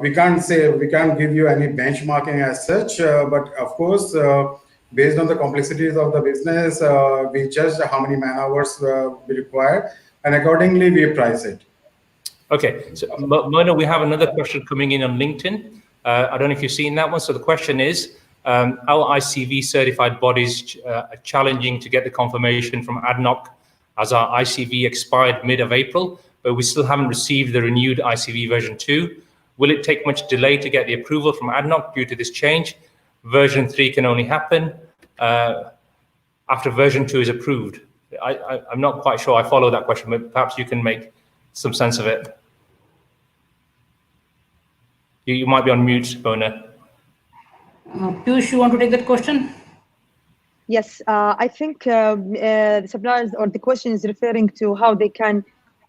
S7: we can't give you any benchmarking as such. But of course, based on the complexities of the business, we judge how many man hours we require, and accordingly we price it. Okay,
S1: so Mona, we have another question coming in on LinkedIn. I don't know if you've seen that one. So the question is, our ICV certified bodies are challenging to get the confirmation from ADNOC as our ICV expired mid of April, but we still haven't received the renewed ICV version 2. Will it take much delay to get the approval from ADNOC due to this change? Version 3 can only happen after version 2 is approved. I'm not quite sure I follow that question, but perhaps you can make some sense of it. You might be on mute, Mona.
S5: Piyush, you want to take that question?
S6: Yes, I think the suppliers or the question is referring to how they can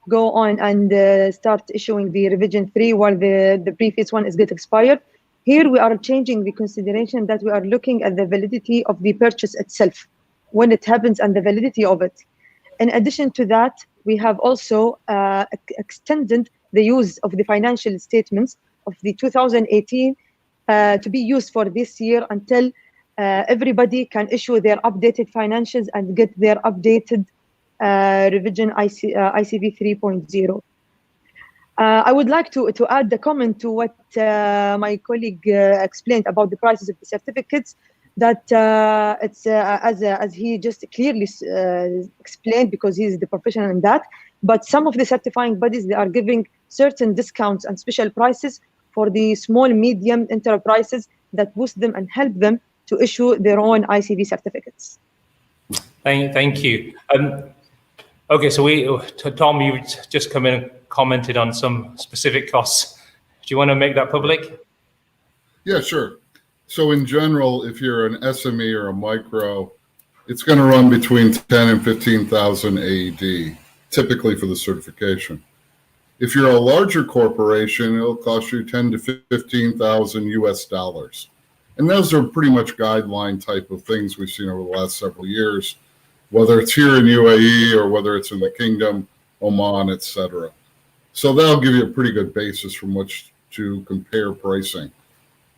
S6: go on and start issuing the revision 3 while the previous one is get expired. Here we are changing the consideration that we are looking at the validity of the purchase itself when it happens and the validity of it. In addition to that, we have also extended the use of the financial statements of the 2018 to be used for this year until everybody can issue their updated financials and get their updated revision ICV 3.0. I would like to add the comment to what my colleague explained about the prices of the certificates, that it's as he just clearly explained, because he's the professional in that. But some of the certifying bodies, they are giving certain discounts and special prices for the small, medium enterprises that boost them and help them to issue their own ICV certificates.
S1: Thank you. Okay, so Tom, you just come in and commented on some specific costs. Do you want to make that public?
S3: Yeah, sure. So in general, if you're an SME or a micro, it's going to run between 10 and 15,000 AED, typically for the certification. If you're a larger corporation, it'll cost you 10 to 15,000 US dollars. And those are pretty much guideline type of things we've seen over the last several years, whether it's here in UAE or whether it's in the Kingdom, Oman, etc. So that'll give you a pretty good basis from which to compare pricing.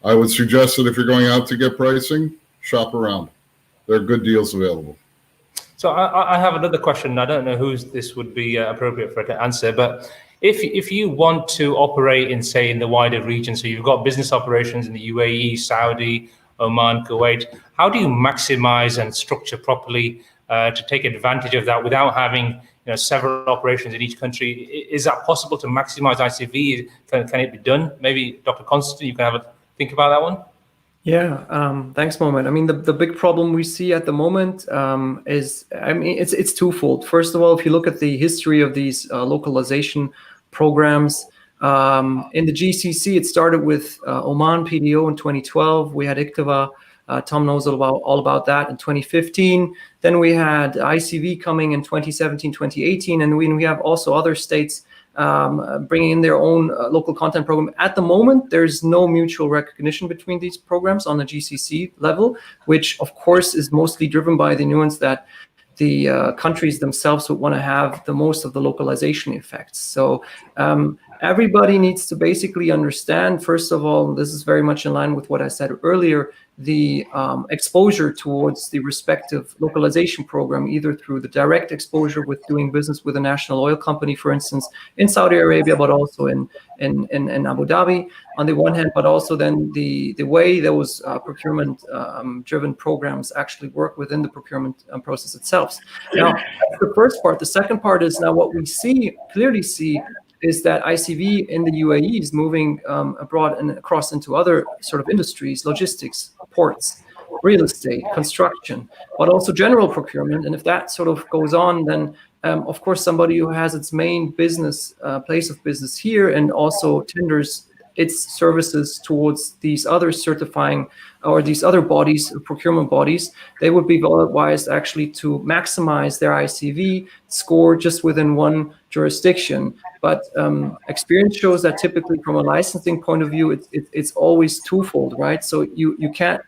S3: I would suggest that if you're going out to get pricing, shop around. There are good deals available.
S1: So I have another question. I don't know who this would be appropriate for to answer, but if you want to operate in, say, in the wider region, so you've got business operations in the UAE, Saudi, Oman, Kuwait, how do you maximize and structure properly to take advantage of that without having several operations in each country? Is that possible to maximize ICV? Can it be done? Maybe Dr. Constantine, you can have a think about that one.
S4: Yeah, thanks, Mohammed. I mean, the big problem we see at the moment is, I mean, it's twofold. First of all, if you look at the history of these localization programs, in the GCC, it started with Oman PDO in 2012. We had ICTVA. Tom knows all about that in 2015. Then we had ICV coming in 2017, 2018, and we have also other states bringing in their own local content program. At the moment, there's no mutual recognition between these programs on the GCC level, which of course is mostly driven by the nuance that the countries themselves would want to have the most of the localization effects. So everybody needs to basically understand, first of all, this is very much in line with what I said earlier, the exposure towards the respective localization program, either through the direct exposure with doing business with a national oil company, for instance, in Saudi Arabia, but also in Abu Dhabi on the one hand, but also then the way those procurement driven programs actually work within the procurement process itself. Now, that's the first part. The second part is now what we clearly see is that ICV in the UAE is moving abroad and across into other sort of industries, logistics, ports, real estate, construction, but also general procurement. And if that sort of goes on, then of course, somebody who has its main business, place of business here and also tenders its services towards these other certifying or these other bodies, procurement bodies, they would be well advised actually to maximize their ICV score just within one jurisdiction. But experience shows that typically from a licensing point of view, it's always twofold, right? So you can't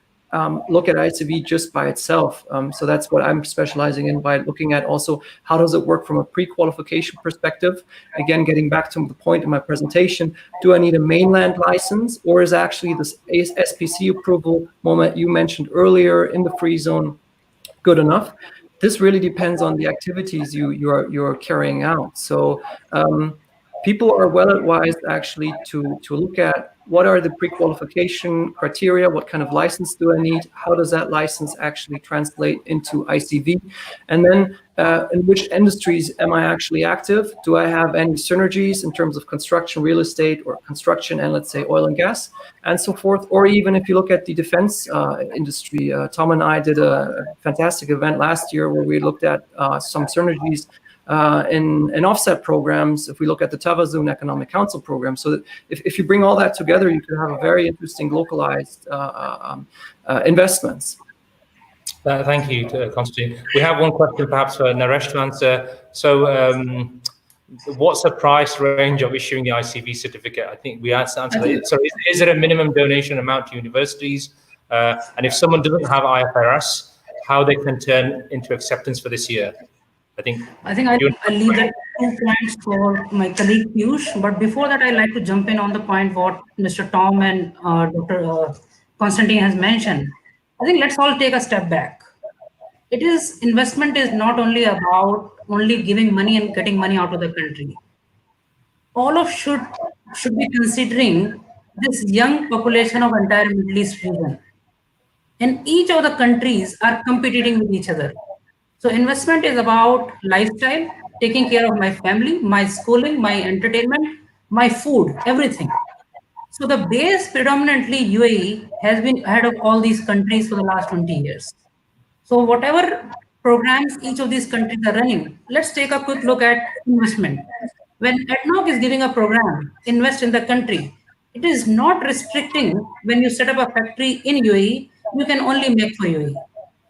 S4: look at ICV just by itself. So that's what I'm specializing in, by looking at also how does it work from a pre-qualification perspective. Again, getting back to the point in my presentation, do I need a mainland license, or is actually this SPC approval moment you mentioned earlier in the free zone good enough? This really depends on the activities you're carrying out. So people are well advised actually to look at what are the pre-qualification criteria, what kind of license do I need, how does that license actually translate into ICV, and then in which industries am I actually active? Do I have any synergies in terms of construction, real estate, or construction and let's say oil and gas, and so forth? Or even if you look at the defense industry, Tom and I did a fantastic event last year where we looked at some synergies in offset programs, if we look at the Tawazun Economic Council program. So that if you bring all that together, you can have a very interesting localized investments.
S1: Thank you, Konstantin. We have one question perhaps for Naresh to answer. So what's the price range of issuing the ICV certificate? I think we answered it. So is it a minimum donation amount to universities? And if someone doesn't have IFRS, how they can turn into acceptance for this year? I think I'll
S5: leave that 2 points for my colleague Piyush. But before that, I'd like to jump in on the point what Mr. Tom and Dr. Konstantin has mentioned. I think let's all take a step back. Investment is not only about only giving money and getting money out of the country. All of should be considering this young population of entire Middle East region. And each of the countries are competing with each other. So investment is about lifestyle, taking care of my family, my schooling, my entertainment, my food, everything. So the base predominantly UAE has been ahead of all these countries for the last 20 years. So whatever programs each of these countries are running, let's take a quick look at investment. When ADNOC is giving a program, invest in the country, it is not restricting when you set up a factory in UAE, you can only make for UAE.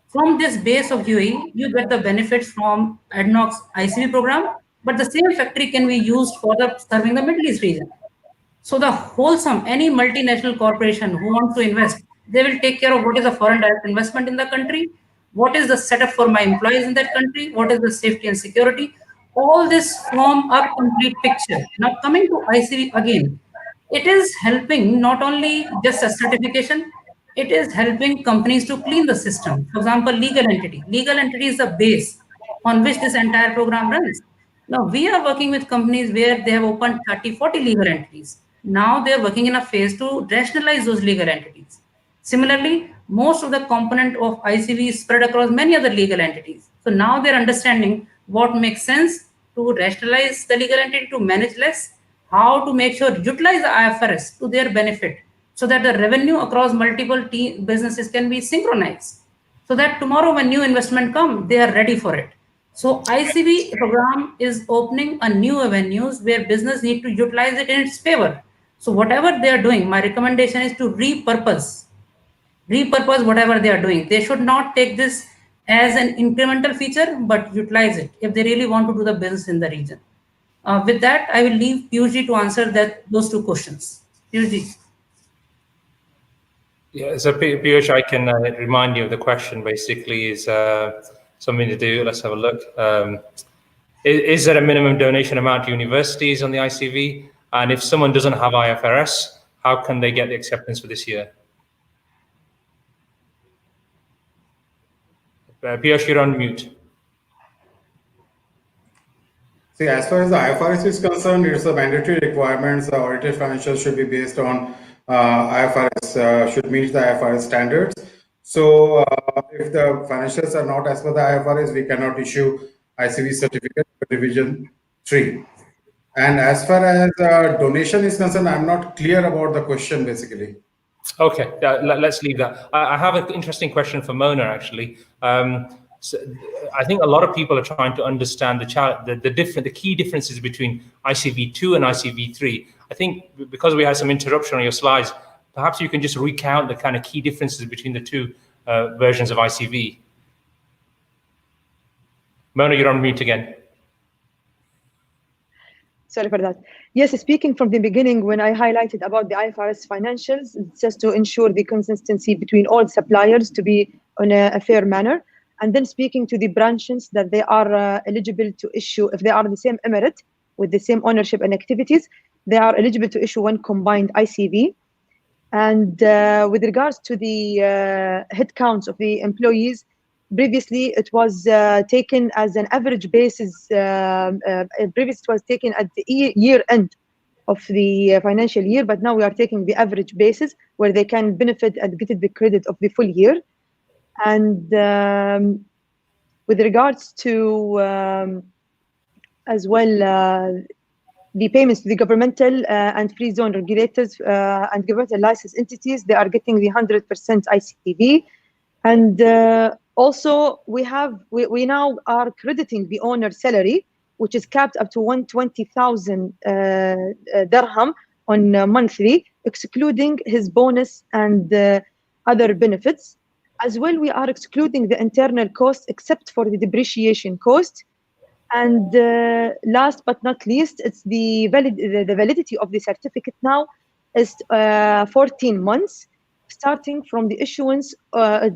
S5: From this base of UAE, you get the benefits from ADNOC's ICV program, but the same factory can be used for serving the Middle East region. So any multinational corporation who wants to invest, they will take care of what is a foreign direct investment in the country, what is the setup for my employees in that country, what is the safety and security. All this form a complete picture. Now coming to ICV again, it is helping not only just a certification, it is helping companies to clean the system. For example, legal entity. Legal entity is the base on which this entire program runs. Now, we are working with companies where they have opened 30, 40 legal entities. Now they're working in a phase to rationalize those legal entities. Similarly, most of the component of ICV is spread across many other legal entities. So now they're understanding what makes sense to rationalize the legal entity, to manage less, how to make sure utilize the IFRS to their benefit, so that the revenue across multiple businesses can be synchronized, so that tomorrow when new investment come, they are ready for it. So ICV program is opening a new avenues where business need to utilize it in its favor. So whatever they are doing, my recommendation is to repurpose whatever they are doing. They should not take this as an incremental feature, but utilize it if they really want to do the business in the region. With that, I will leave Piyush to answer those 2 questions. Piyush.
S1: Yeah, so Piyush, I can remind you of the question basically is, something to do. Let's have a look. Is there a minimum donation amount to universities on the ICV? And if someone doesn't have IFRS, how can they get the acceptance for this year? Piyush, you're on mute.
S7: See, as far as the IFRS is concerned, it's a mandatory requirements. The audited financials should be based on IFRS, should meet the IFRS standards. So if the financials are not as per the IFRS, we cannot issue ICV certificate for Division 3. And as far as donation is concerned, I'm not clear about the question basically.
S1: Okay, let's leave that. I have an interesting question for Mona, actually. So I think a lot of people are trying to understand the key differences between ICV2 and ICV3. I think because we had some interruption on your slides, perhaps you can just recount the kind of key differences between the two versions of ICV. Mona, you're on mute again.
S6: Sorry for that. Yes, speaking from the beginning, when I highlighted about the IFRS financials, it's just to ensure the consistency between all suppliers to be on a fair manner. And then speaking to the branches that they are eligible to issue, if they are the same emirate with the same ownership and activities, they are eligible to issue one combined ICV. And with regards to the headcounts of the employees, previously it was taken as an average basis. Previously it was taken at the year end of the financial year, but now we are taking the average basis where they can benefit and get the credit of the full year. And with regards to as well the payments to the governmental and free zone regulators and governmental licensed entities, they are getting the 100% ICV. And also we now are crediting the owner's salary, which is capped up to 120,000 dirham on monthly, excluding his bonus and other benefits. As well, we are excluding the internal costs except for the depreciation cost. And last but not least, it's the validity of the certificate now is 14 months, starting from the issuance of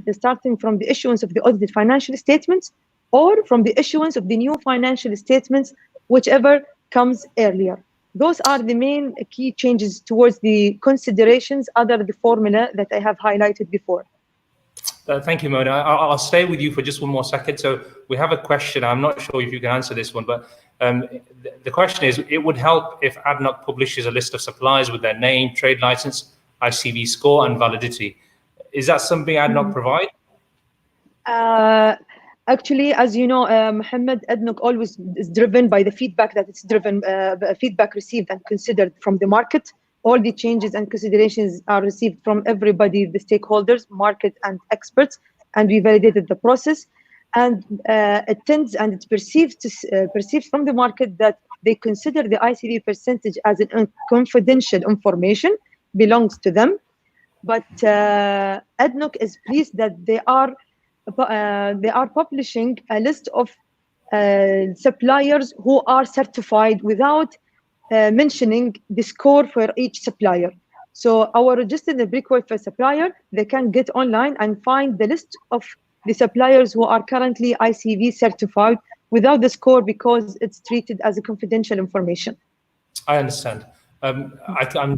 S6: the audited financial statements or from the issuance of the new financial statements, whichever comes earlier. Those are the main key changes towards the considerations other than the formula that I have highlighted before.
S1: Thank you, Mona. I'll stay with you for just one more second. So we have a question. I'm not sure if you can answer this one, but the question is, it would help if ADNOC publishes a list of suppliers with their name, trade license, ICV score, and validity. Is that something ADNOC provide?
S6: Actually, as you know, Mohammed, ADNOC always is driven by the feedback that it's driven, feedback received and considered from the market. All the changes and considerations are received from everybody, the stakeholders, market and experts, and we validated the process. And it tends and it's perceived from the market that they consider the ICV percentage as an confidential information, belongs to them. But ADNOC is pleased that they are publishing a list of suppliers who are certified without mentioning the score for each supplier. So our registered brickwafer supplier, they can get online and find the list of the suppliers who are currently ICV certified without the score because it's treated as a confidential information.
S1: I understand. I'm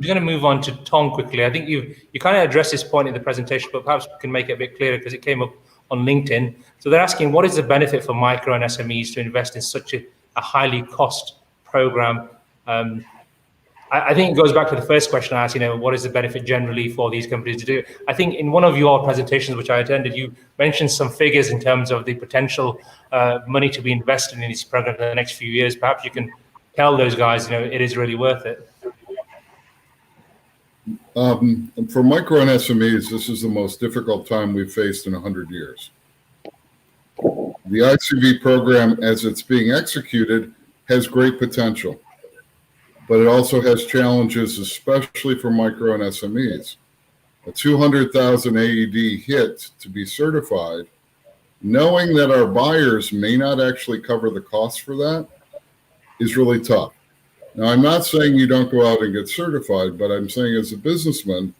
S1: going to move on to Tom quickly. I think you kind of addressed this point in the presentation, but perhaps we can make it a bit clearer because it came up on LinkedIn. So they're asking, what is the benefit for micro and SMEs to invest in such a highly cost program? I think it goes back to the first question I asked, what is the benefit generally for these companies to do? I think in one of your presentations, which I attended, you mentioned some figures in terms of the potential money to be invested in this program in the next few years. Perhaps you can tell those guys, it is really worth it.
S3: For micro and SMEs, this is the most difficult time we've faced in 100 years. The ICV program, as it's being executed, has great potential, but it also has challenges, especially for micro and SMEs. A 200,000 AED hit to be certified, knowing that our buyers may not actually cover the costs for that, is really tough. Now, I'm not saying you don't go out and get certified, but I'm saying as a businessman,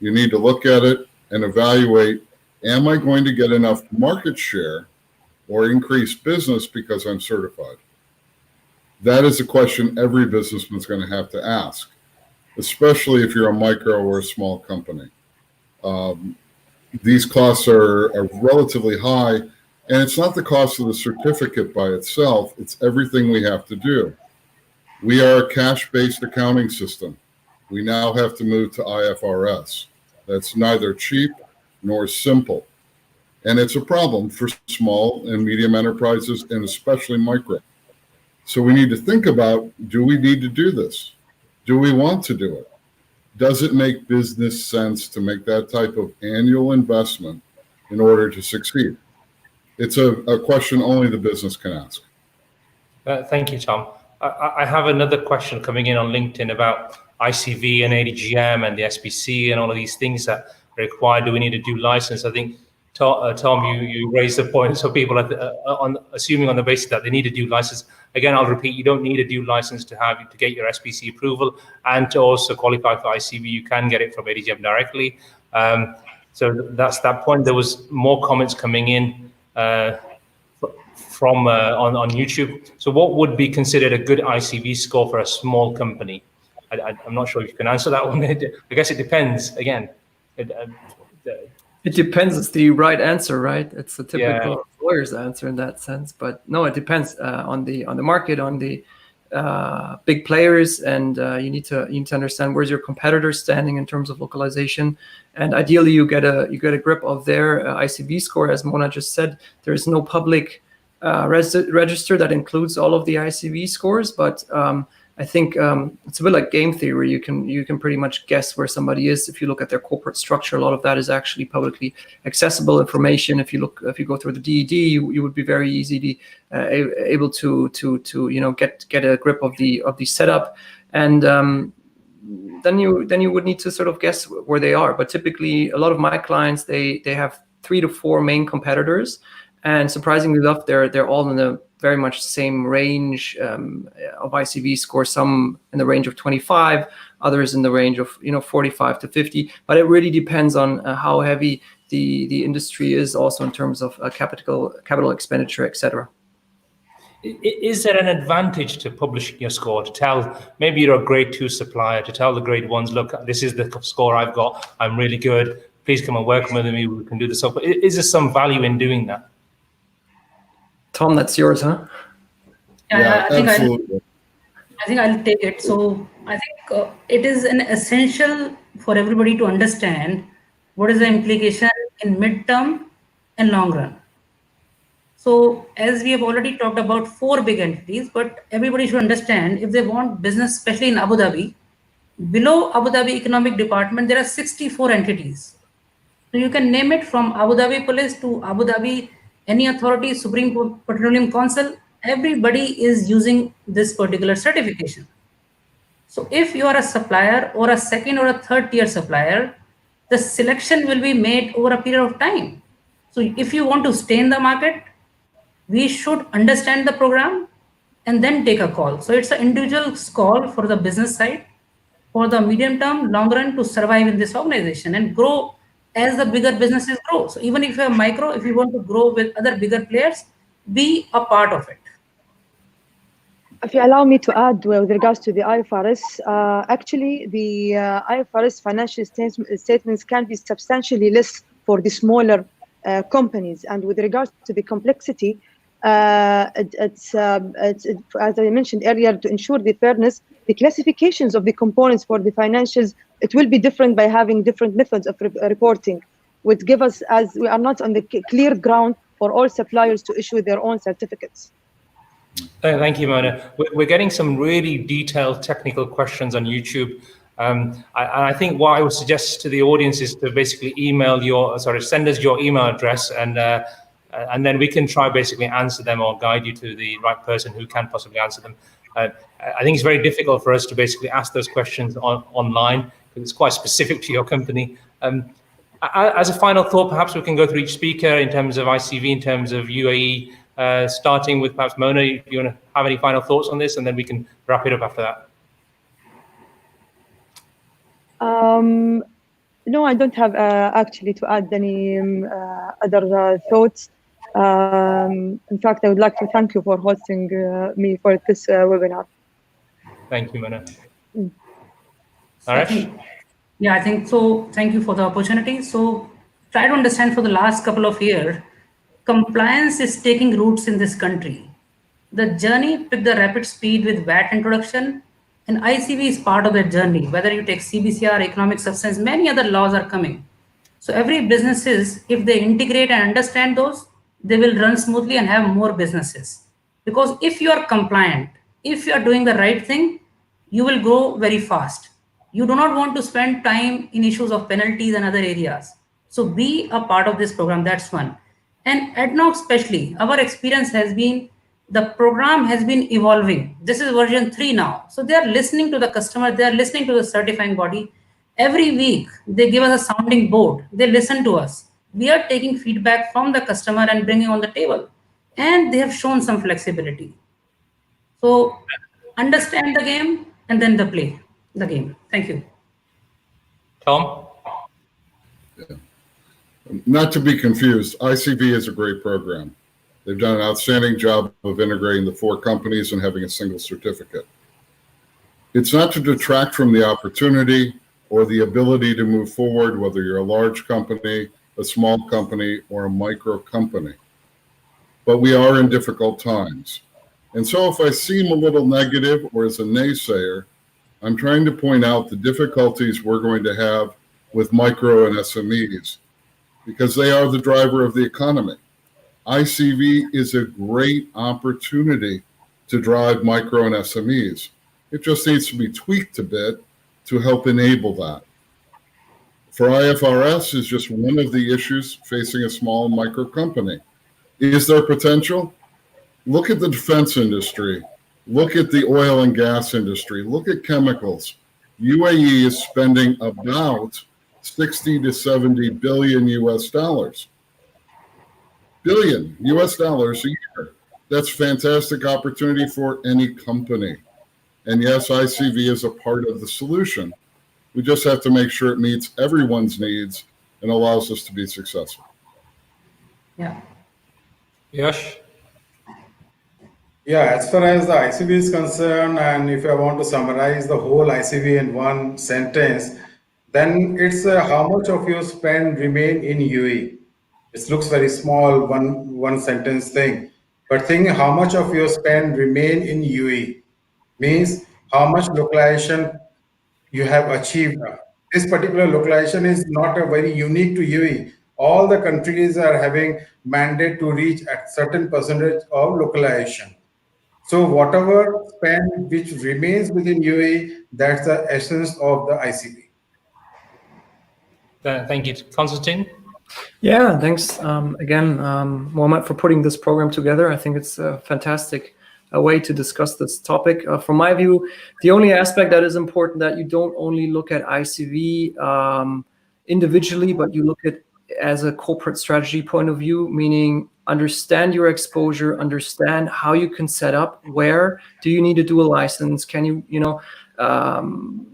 S3: you need to look at it and evaluate, am I going to get enough market share or increase business because I'm certified? That is a question every businessman's going to have to ask, especially if you're a micro or a small company. These costs are relatively high, and it's not the cost of the certificate by itself, it's everything we have to do. We are a cash-based accounting system. We now have to move to IFRS. That's neither cheap nor simple. And it's a problem for small and medium enterprises, and especially micro. So we need to think about, do we need to do this? Do we want to do it? Does it make business sense to make that type of annual investment in order to succeed? It's a question only the business can ask.
S1: Thank you, Tom. I have another question coming in on LinkedIn about ICV and ADGM and the SBC and all of these things that are required. Do we need a due license? I think, Tom, you raised the point. So people are assuming on the basis that they need a due license. Again, I'll repeat, you don't need a due license to get your SBC approval, and to also qualify for ICV, you can get it from ADGM directly. So that's that point. There was more comments coming in from on YouTube. So what would be considered a good ICV score for a small company? I'm not sure if you can answer that one. I guess it depends. Again,
S4: it depends. It's the right answer, right? It's a typical lawyer's answer in that sense. But no, it depends on the market, on the big players, and you need to understand where's your competitor standing in terms of localization. And ideally, you get a grip of their ICV score. As Mona just said, there is no public register that includes all of the ICV scores, but I think it's a bit like game theory. You can pretty much guess where somebody is if you look at their corporate structure. A lot of that is actually publicly accessible information. If you go through the DED, you would be very easily able to get a grip of the setup, and then you would need to sort of guess where they are. But typically, a lot of my clients they have 3 to 4 main competitors, and surprisingly enough, they're all in the very much same range of ICV score, some in the range of 25, others in the range of 45 to 50. But it really depends on how heavy the industry is, also in terms of capital expenditure, etc.
S1: Is there an advantage to publishing your score, to tell maybe you're a grade 2 supplier, to tell the grade 1s, look, this is the score I've got, I'm really good, please come and work with me, we can do this. So is there some value in doing that?
S4: Tom, that's yours, huh?
S5: Yeah,
S3: absolutely.
S5: I think I'll take it. So I think it is an essential for everybody to understand what is the implication in mid-term and long run. So as we have already talked about 4 big entities, but everybody should understand, if they want business, especially in Abu Dhabi, below Abu Dhabi Economic Department, there are 64 entities. So you can name it from Abu Dhabi Police to Abu Dhabi, any authority, Supreme Petroleum Council, everybody is using this particular certification. So if you are a supplier or a second or a third tier supplier, the selection will be made over a period of time. So if you want to stay in the market, we should understand the program and then take a call. So it's an individual call for the business side, for the medium term, long run, to survive in this organization and grow as the bigger businesses grow. So even if you're micro, if you want to grow with other bigger players, be a part of it.
S6: If you allow me to add with regards to the IFRS, actually the IFRS financial statements can be substantially less for the smaller companies. And with regards to the complexity, it's as I mentioned earlier, to ensure the fairness, the classifications of the components for the financials, it will be different by having different methods of reporting, which give us, as we are not on the clear ground for all suppliers to issue their own certificates.
S1: Thank you, Mona. We're getting some really detailed technical questions on YouTube. I think what I would suggest to the audience is to basically send us your email address, and then we can try basically answer them or guide you to the right person who can possibly answer them. I think it's very difficult for us to basically ask those questions online because it's quite specific to your company. As a final thought, perhaps we can go through each speaker in terms of ICV, in terms of UAE, starting with perhaps Mona, if you want to have any final thoughts on this, and then we can wrap it up after that.
S6: No, I don't have actually to add any other thoughts. In fact, I would like to thank you for hosting me for this webinar.
S1: Thank you, Mona.
S5: I think so. Thank you for the opportunity. So try to understand for the last couple of years, compliance is taking roots in this country. The journey picked the rapid speed with VAT introduction, and ICV is part of that journey. Whether you take CBCR, economic substance, many other laws are coming. So every businesses, if they integrate and understand those, they will run smoothly and have more businesses. Because if you are compliant, if you are doing the right thing, you will grow very fast. You do not want to spend time in issues of penalties and other areas. So be a part of this program, that's one. And ADNOC especially, our experience has been, the program has been evolving. This is version 3 now. So they are listening to the customer, they are listening to the certifying body. Every week, they give us a sounding board. They listen to us. We are taking feedback from the customer and bringing on the table. And they have shown some flexibility. So understand the game and then play the game. Thank you.
S1: Tom?
S3: Yeah. Not to be confused, ICV is a great program. They've done an outstanding job of integrating the 4 companies and having a single certificate. It's not to detract from the opportunity or the ability to move forward, whether you're a large company, a small company, or a micro company. But we are in difficult times. And so if I seem a little negative or as a naysayer, I'm trying to point out the difficulties we're going to have with micro and SMEs because they are the driver of the economy. ICV is a great opportunity to drive micro and SMEs. It just needs to be tweaked a bit to help enable that. For IFRS is just one of the issues facing a small and micro company. Is there potential? Look at the defense industry. Look at the oil and gas industry. Look at chemicals. UAE is spending about 60 to 70 billion US dollars. Billion US dollars a year. That's fantastic opportunity for any company. And yes, ICV is a part of the solution. We just have to make sure it meets everyone's needs and allows us to be successful.
S5: Yeah.
S1: Yash?
S7: Yeah, as far as the ICV is concerned, and if I want to summarize the whole ICV in one sentence, then it's how much of your spend remain in UAE. It looks very small, one sentence thing, but think how much of your spend remain in UAE means how much localization you have achieved. This particular localization is not a very unique to UAE. All the countries are having mandate to reach a certain percentage of localization. So whatever spend which remains within UAE, that's the essence of the ICV.
S1: Thank you. Constantine?
S4: Yeah, thanks again, Mohammed, for putting this program together. I think it's a fantastic way to discuss this topic. From my view, the only aspect that is important that you don't only look at ICV individually, but you look at as a corporate strategy point of view, meaning understand your exposure, understand how you can set up, where do you need to do a license, can you,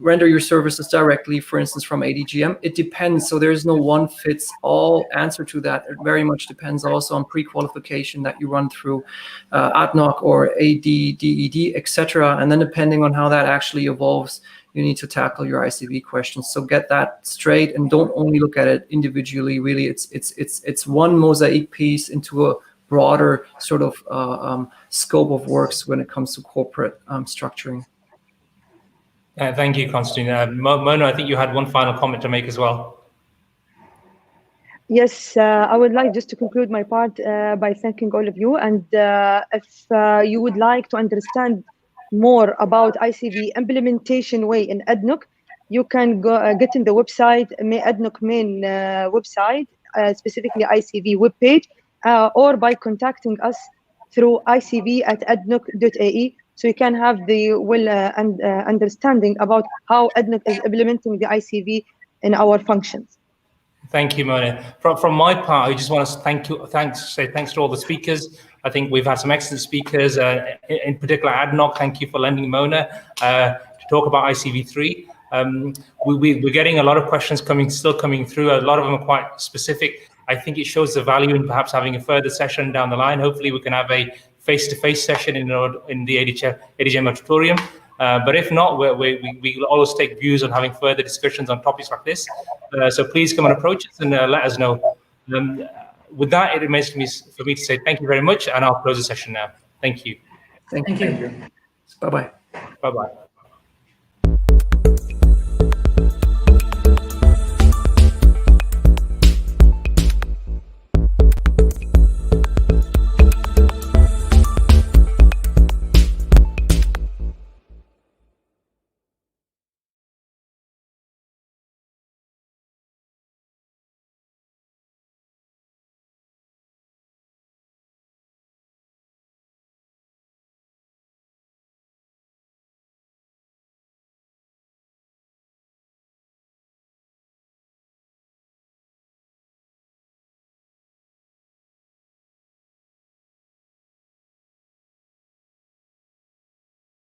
S4: render your services directly, for instance, from ADGM. It depends. So there's no one fits all answer to that. It very much depends also on pre-qualification that you run through ADNOC or ADDED, etc. And then depending on how that actually evolves, you need to tackle your ICV questions. So get that straight and don't only look at it individually. Really, it's one mosaic piece into a broader sort of scope of works when it comes to corporate structuring.
S1: Thank you, Constantine. Mona, I think you had one final comment to make as well.
S6: Yes, I would like just to conclude my part by thanking all of you. And if you would like to understand more about ICV implementation way in ADNOC, you can go get in the website, ADNOC main website, specifically ICV webpage, or by contacting us through icv@adnoc.ae, so you can have the understanding about how ADNOC is implementing the ICV in our functions.
S1: Thank you, Mona. From my part, I just want to say thanks to all the speakers. I think we've had some excellent speakers, in particular ADNOC. Thank you for lending Mona to talk about ICV3. We're getting a lot of questions still coming through. A lot of them are quite specific. I think it shows the value in perhaps having a further session down the line. Hopefully, we can have a face-to-face session in the ADGM auditorium. But if not, we will always take views on having further discussions on topics like this. So please come and approach us and let us know. With that, it remains for me to say thank you very much, and I'll close the session now. Thank you.
S4: Thank you. Bye-bye.
S1: Bye-bye.